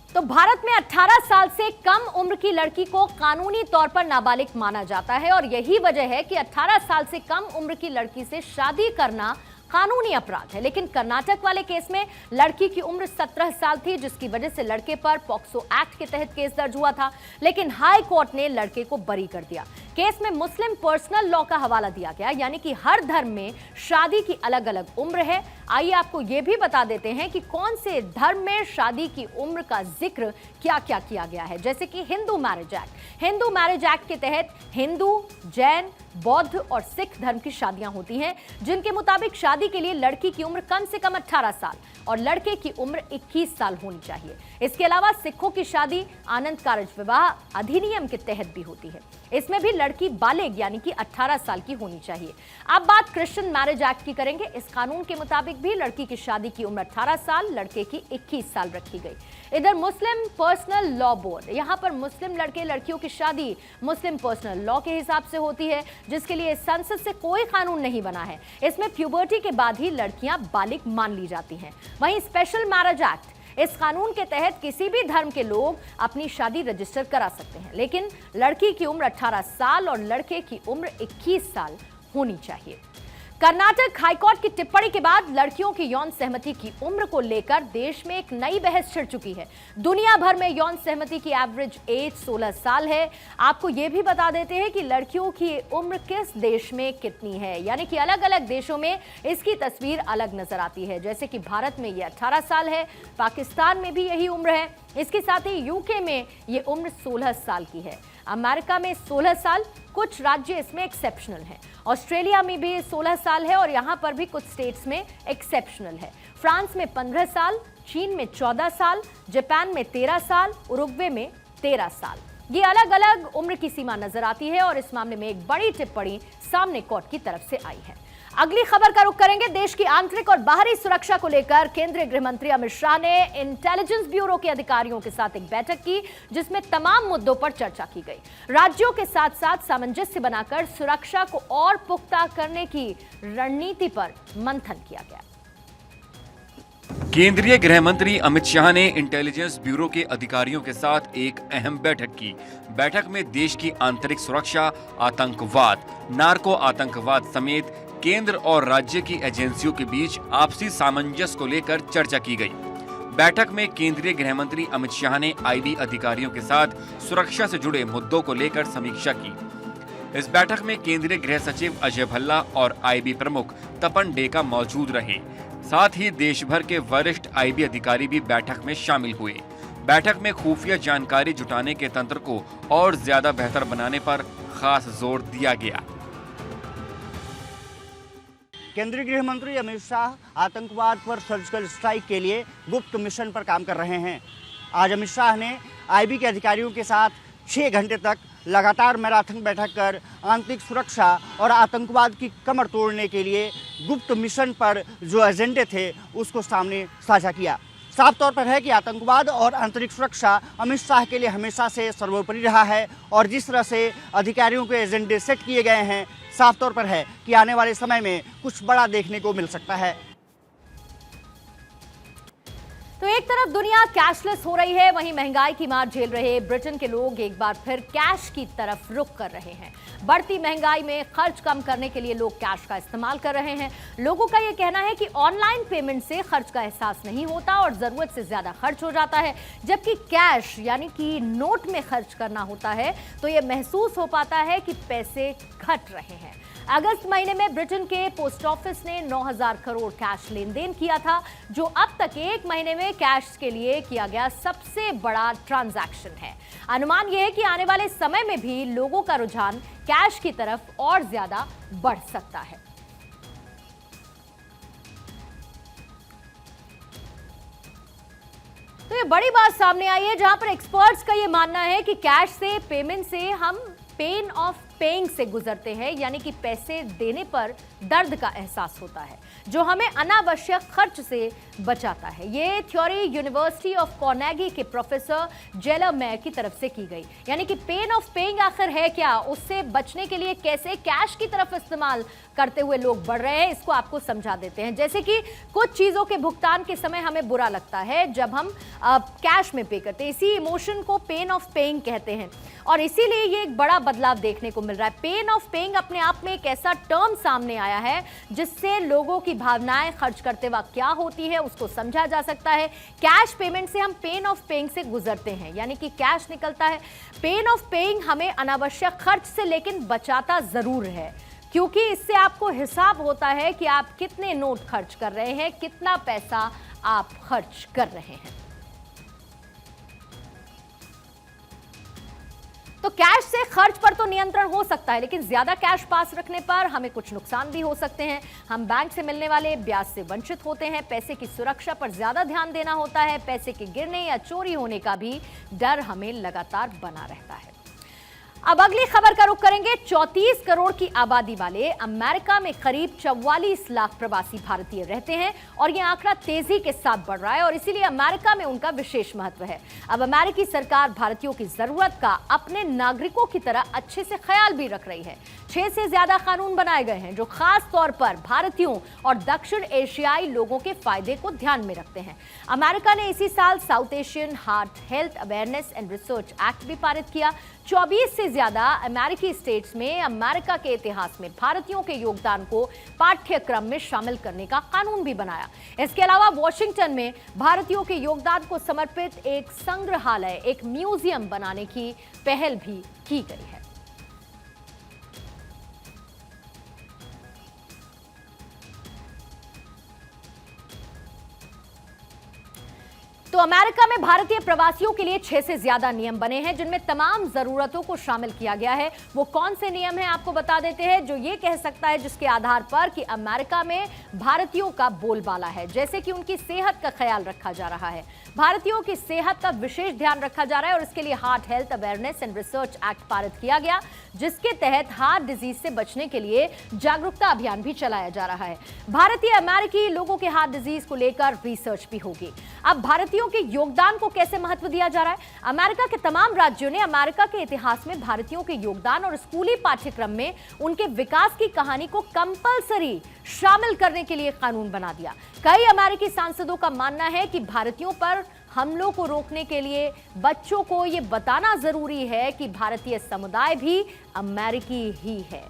तो भारत में 18 साल से कम उम्र की लड़की को कानूनी तौर पर नाबालिग माना जाता है और यही वजह है कि 18 साल से कम उम्र की लड़की से शादी करना कानूनी अपराध है। लेकिन कर्नाटक वाले केस में लड़की की उम्र 17 साल थी, जिसकी वजह से लड़के पर पॉक्सो एक्ट के तहत केस दर्ज हुआ था, लेकिन हाई कोर्ट ने लड़के को बरी कर दिया। केस में मुस्लिम पर्सनल लॉ का हवाला दिया गया, यानी कि हर धर्म में शादी की अलग अलग उम्र है। आइए आपको यह भी बता देते हैं कि कौन से धर्म में शादी की उम्र का जिक्र क्या क्या किया गया है। जैसे कि Hindu marriage act. Hindu marriage act के तहत हिंदू, जैन, बौद्ध और सिख धर्म की शादियां होती हैं, जिनके मुताबिक शादी के लिए लड़की की उम्र कम से कम 18 साल और लड़के की उम्र 21 साल होनी चाहिए। इसके अलावा सिखों की शादी आनंद कारज विवाह अधिनियम के तहत भी होती है। इसमें भी लड़की बालिग यानी कि 18 साल की होनी चाहिए। अब बात क्रिश्चियन मैरिज एक्ट की करेंगे। इस कानून के मुताबिक भी लड़की की शादी की उम्र 18 साल, लड़के की 21 साल रखी गई। इधर मुस्लिम पर्सनल लॉ बोर्ड, यहां पर मुस्लिम लड़के लड़कियों की शादी मुस्लिम पर्सनल लॉ के हिसाब से होती है, जिसके लिए संसद से कोई कानून नहीं बना है। इसमें प्यूबर्टी के बाद ही लड़कियां बालिग मान ली जाती हैं। वहीं स्पेशल मैरिज एक्ट, इस कानून के तहत किसी भी धर्म के लोग अपनी शादी रजिस्टर करा सकते हैं, लेकिन लड़की की उम्र 18 साल और लड़के की उम्र 21 साल होनी चाहिए। कर्नाटक हाईकोर्ट की टिप्पणी के बाद लड़कियों की यौन सहमति की उम्र को लेकर देश में एक नई बहस छिड़ चुकी है। दुनिया भर में यौन सहमति की एवरेज एज 16 साल है। आपको यह भी बता देते हैं कि लड़कियों की उम्र किस देश में कितनी है, यानी कि अलग अलग देशों में इसकी तस्वीर अलग नजर आती है। जैसे कि भारत में यह 18 साल है, पाकिस्तान में भी यही उम्र है, इसके साथ ही यूके में यह उम्र 16 साल की है, अमेरिका में 16 साल, कुछ राज्य इसमें एक्सेप्शनल हैं, ऑस्ट्रेलिया में भी 16 साल है और यहां पर भी कुछ स्टेट्स में एक्सेप्शनल है। फ्रांस में 15 साल, चीन में 14 साल, जापान में 13 साल, उरुग्वे में 13 साल। ये अलग अलग उम्र की सीमा नजर आती है और इस मामले में एक बड़ी टिप्पणी सामने कोर्ट की तरफ से आई है। अगली खबर का रुख करेंगे। देश की आंतरिक और बाहरी सुरक्षा को लेकर केंद्रीय गृह मंत्री अमित शाह ने इंटेलिजेंस ब्यूरो के अधिकारियों के साथ एक बैठक की, जिसमें तमाम मुद्दों पर चर्चा की गई। राज्यों के साथ साथ सामंजस्य बनाकर सुरक्षा को और पुख्ता करने की रणनीति पर मंथन किया गया। केंद्रीय गृह मंत्री अमित शाह ने इंटेलिजेंस ब्यूरो के अधिकारियों के साथ एक अहम बैठक की। बैठक में देश की आंतरिक सुरक्षा, आतंकवाद, नार्को आतंकवाद समेत केंद्र और राज्य की एजेंसियों के बीच आपसी सामंजस्य को लेकर चर्चा की गई। बैठक में केंद्रीय गृह मंत्री अमित शाह ने आईबी अधिकारियों के साथ सुरक्षा से जुड़े मुद्दों को लेकर समीक्षा की। इस बैठक में केंद्रीय गृह सचिव अजय भल्ला और आईबी प्रमुख तपन डेका मौजूद रहे। साथ ही देश भर के वरिष्ठ आईबी अधिकारी भी बैठक में शामिल हुए। बैठक में खुफिया जानकारी जुटाने के तंत्र को और ज्यादा बेहतर बनाने पर खास जोर दिया गया। केंद्रीय गृह मंत्री अमित शाह आतंकवाद पर सर्जिकल स्ट्राइक के लिए गुप्त मिशन पर काम कर रहे हैं। आज अमित शाह ने आईबी के अधिकारियों के साथ 6 घंटे तक लगातार मैराथन बैठक कर आंतरिक सुरक्षा और आतंकवाद की कमर तोड़ने के लिए गुप्त मिशन पर जो एजेंडे थे उसको सामने साझा किया। साफ तौर पर है कि आतंकवाद और आंतरिक सुरक्षा अमित शाह के लिए हमेशा से सर्वोपरि रहा है और जिस तरह से अधिकारियों के एजेंडे सेट किए गए हैं, साफ तौर पर है कि आने वाले समय में कुछ बड़ा देखने को मिल सकता है। तो एक तरफ दुनिया कैशलेस हो रही है, वहीं महंगाई की मार झेल रहे ब्रिटेन के लोग एक बार फिर कैश की तरफ रुख कर रहे हैं। बढ़ती महंगाई में खर्च कम करने के लिए लोग कैश का इस्तेमाल कर रहे हैं। लोगों का यह कहना है कि ऑनलाइन पेमेंट से खर्च का एहसास नहीं होता और जरूरत से ज्यादा खर्च हो जाता है, जबकि कैश यानी कि नोट में खर्च करना होता है तो यह महसूस हो पाता है कि पैसे घट रहे हैं। अगस्त महीने में ब्रिटेन के पोस्ट ऑफिस ने 9,000 करोड़ कैश लेन देन किया था, जो अब तक एक महीने में कैश के लिए किया गया सबसे बड़ा ट्रांजैक्शन है। अनुमान यह है कि आने वाले समय में भी लोगों का रुझान कैश की तरफ और ज्यादा बढ़ सकता है। तो ये बड़ी बात सामने आई है, जहां पर एक्सपर्ट्स का यह मानना है कि कैश से पेमेंट से हम पेन ऑफ पेइंग से गुजरते हैं, यानी कि पैसे देने पर दर्द का एहसास होता है, जो हमें अनावश्यक खर्च से बचाता है। ये थ्योरी यूनिवर्सिटी ऑफ कार्नेगी के प्रोफेसर जेलर मेयर की तरफ से की गई। यानी कि पेन ऑफ पेइंग आखिर है क्या, उससे बचने के लिए कैसे कैश की तरफ इस्तेमाल करते हुए लोग बढ़ रहे हैं, इसको आपको समझा देते हैं। जैसे कि कुछ चीजों के भुगतान के समय हमें बुरा लगता है जब हम कैश में पे करते हैं, इसी इमोशन को पेन ऑफ पेइंग कहते हैं और इसीलिए ये एक बड़ा बदलाव देखने को मिल रहा है। पेन ऑफ पेइंग अपने आप में एक ऐसा टर्म सामने आया है जिससे लोगों की भावनाएं खर्च करते वक्त क्या होती है उसको समझा जा सकता है। कैश पेमेंट से हम पेन ऑफ पेइंग से गुजरते हैं, यानी कि कैश निकलता है। पेन ऑफ पेइंग हमें अनावश्यक खर्च से लेकिन बचाता जरूर है, क्योंकि इससे आपको हिसाब होता है कि आप कितने नोट खर्च कर रहे हैं, कितना पैसा आप खर्च कर रहे हैं। तो कैश से खर्च पर तो नियंत्रण हो सकता है, लेकिन ज्यादा कैश पास रखने पर हमें कुछ नुकसान भी हो सकते हैं। हम बैंक से मिलने वाले ब्याज से वंचित होते हैं, पैसे की सुरक्षा पर ज्यादा ध्यान देना होता है, पैसे के गिरने या चोरी होने का भी डर हमें लगातार बना रहता है। अब अगली खबर का रुख करेंगे। 34 करोड़ की आबादी वाले अमेरिका में करीब 44 लाख प्रवासी भारतीय रहते हैं और यह आंकड़ा तेजी के साथ बढ़ रहा है और इसीलिए अमेरिका में उनका विशेष महत्व है। अब अमेरिकी सरकार भारतीयों की जरूरत का अपने नागरिकों की तरह अच्छे से ख्याल भी रख रही है। 6 से ज्यादा कानून बनाए गए हैं जो खास तौर पर भारतीयों और दक्षिण एशियाई लोगों के फायदे को ध्यान में रखते हैं। अमेरिका ने इसी साल south Asian heart health awareness and research act भी पारित किया। 24 से ज्यादा अमेरिकी स्टेट्स में अमेरिका के इतिहास में भारतीयों के योगदान को पाठ्यक्रम में शामिल करने का कानून भी बनाया। इसके अलावा वॉशिंगटन में भारतीयों के योगदान को समर्पित एक संग्रहालय, एक म्यूजियम बनाने की पहल भी की गई है। तो अमेरिका में भारतीय प्रवासियों के लिए 6 से ज्यादा नियम बने हैं जिनमें तमाम जरूरतों को शामिल किया गया है। वो कौन से नियम हैं आपको बता देते हैं, जो ये कह सकता है जिसके आधार पर कि अमेरिका में भारतीयों का बोलबाला है। जैसे कि उनकी सेहत का ख्याल रखा जा रहा है, भारतीयों की सेहत का विशेष ध्यान रखा जा रहा है और इसके लिए heart health awareness and research act पारित किया गया, जिसके तहत हार्ट डिजीज से बचने के लिए जागरूकता अभियान भी चलाया जा रहा है। भारतीय अमेरिकी लोगों के हार्ट डिजीज को लेकर रिसर्च भी होगी। अब भारतीयों के योगदान को कैसे महत्व दिया जा रहा है? अमेरिका के तमाम राज्यों ने अमेरिका के इतिहास में भारतीयों के योगदान और स्कूली पाठ्यक्रम में उनके विकास की कहानी को कंपलसरी शामिल करने के लिए कानून बना दिया। कई अमेरिकी सांसदों का मानना है कि भारतीयों पर हमलों को रोकने के लिए बच्चों को यह बताना जरूरी है कि भारतीय समुदाय भी अमेरिकी ही है।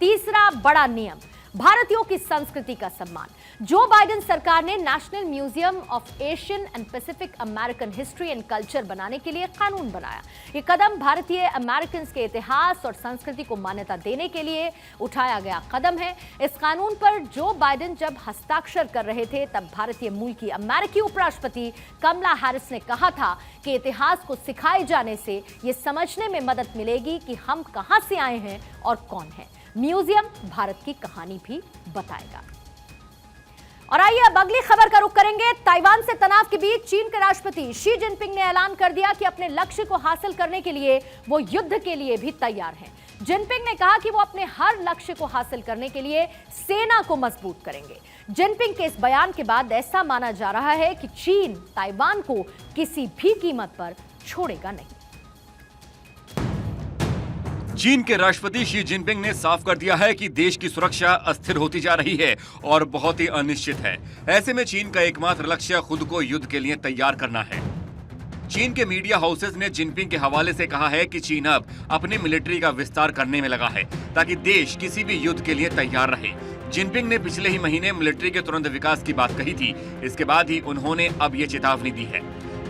तीसरा बड़ा नियम, भारतीयों की संस्कृति का सम्मान। जो बाइडेन सरकार ने national museum of Asian and Pacific American history and culture बनाने के लिए कानून बनाया। ये कदम भारतीय अमेरिकन के इतिहास और संस्कृति को मान्यता देने के लिए उठाया गया कदम है। इस कानून पर जो बाइडेन जब हस्ताक्षर कर रहे थे तब भारतीय मूल की अमेरिकी उपराष्ट्रपति कमला हैरिस ने कहा था कि इतिहास को सिखाए जाने से ये समझने में मदद मिलेगी कि हम कहां से आए हैं और कौन है। म्यूजियम भारत की कहानी भी बताएगा। और आइए अब अगली खबर का रुख करेंगे। ताइवान से तनाव के बीच चीन के राष्ट्रपति शी जिनपिंग ने ऐलान कर दिया कि अपने लक्ष्य को हासिल करने के लिए वो युद्ध के लिए भी तैयार हैं। जिनपिंग ने कहा कि वो अपने हर लक्ष्य को हासिल करने के लिए सेना को मजबूत करेंगे। जिनपिंग के इस बयान के बाद ऐसा माना जा रहा है कि चीन ताइवान को किसी भी कीमत पर छोड़ेगा नहीं। चीन के राष्ट्रपति शी जिनपिंग ने साफ कर दिया है कि देश की सुरक्षा अस्थिर होती जा रही है और बहुत ही अनिश्चित है। ऐसे में चीन का एकमात्र लक्ष्य खुद को युद्ध के लिए तैयार करना है। चीन के मीडिया हाउसेस ने जिनपिंग के हवाले से कहा है कि चीन अब अपनी मिलिट्री का विस्तार करने में लगा है ताकि देश किसी भी युद्ध के लिए तैयार रहे। जिनपिंग ने पिछले ही महीने मिलिट्री के तुरंत विकास की बात कही थी। इसके बाद ही उन्होंने अब ये चेतावनी दी है।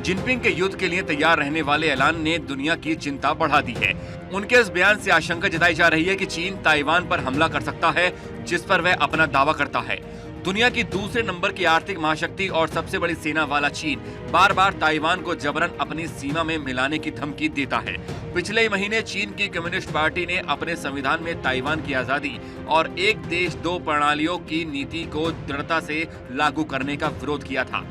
जिनपिंग के युद्ध के लिए तैयार रहने वाले ऐलान ने दुनिया की चिंता बढ़ा दी है। उनके इस बयान से आशंका जताई जा रही है कि चीन ताइवान पर हमला कर सकता है, जिस पर वह अपना दावा करता है। दुनिया की दूसरे नंबर की आर्थिक महाशक्ति और सबसे बड़ी सेना वाला चीन बार बार ताइवान को जबरन अपनी सीमा में मिलाने की धमकी देता है। पिछले ही महीने चीन की कम्युनिस्ट पार्टी ने अपने संविधान में ताइवान की आजादी और एक देश दो प्रणालियों की नीति को दृढ़ता से लागू करने का विरोध किया था।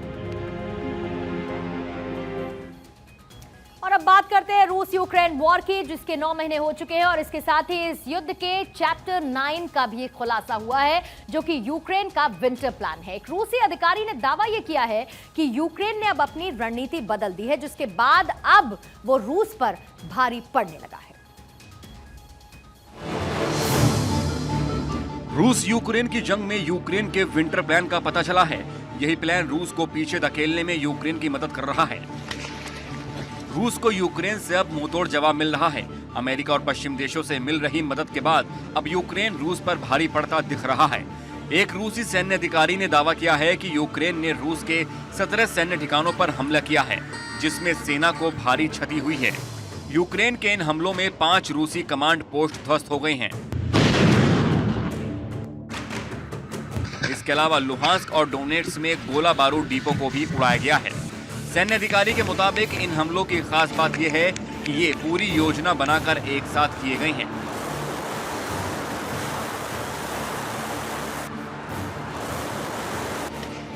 और अब बात करते हैं रूस यूक्रेन वॉर की, जिसके 9 महीने हो चुके हैं और इसके साथ ही इस युद्ध के चैप्टर 9 का भी एक खुलासा हुआ है, जो कि यूक्रेन का विंटर प्लान है। एक रूसी अधिकारी ने दावा यह किया है कि यूक्रेन ने अब अपनी रणनीति बदल दी है, जिसके बाद अब वो रूस पर भारी पड़ने लगा है। रूस यूक्रेन की जंग में यूक्रेन के विंटर प्लान का पता चला है। यही प्लान रूस को पीछे धकेलने में यूक्रेन की मदद कर रहा है। रूस को यूक्रेन से अब मुंहतोड़ जवाब मिल रहा है। अमेरिका और पश्चिम देशों से मिल रही मदद के बाद अब यूक्रेन रूस पर भारी पड़ता दिख रहा है। एक रूसी सैन्य अधिकारी ने दावा किया है कि यूक्रेन ने रूस के 17 सैन्य ठिकानों पर हमला किया है, जिसमें सेना को भारी क्षति हुई है। यूक्रेन के इन हमलों में 5 रूसी कमांड पोस्ट ध्वस्त हो गए हैं। इसके अलावा लुहांस्क और डोनेट्स में गोला बारूद डिपो को भी उड़ाया गया है। सैन्य अधिकारी के मुताबिक इन हमलों की खास बात यह है कि ये पूरी योजना बनाकर एक साथ किए गए हैं।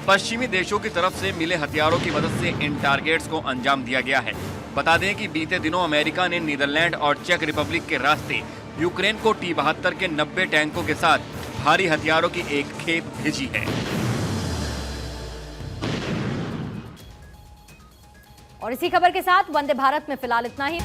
पश्चिमी देशों की तरफ से मिले हथियारों की मदद से इन टारगेट्स को अंजाम दिया गया है। बता दें कि बीते दिनों अमेरिका ने नीदरलैंड और चेक रिपब्लिक के रास्ते यूक्रेन को T-72 के 90 टैंकों के साथ भारी हथियारों की एक खेप भेजी है। और इसी खबर के साथ वंदे भारत में फिलहाल इतना ही।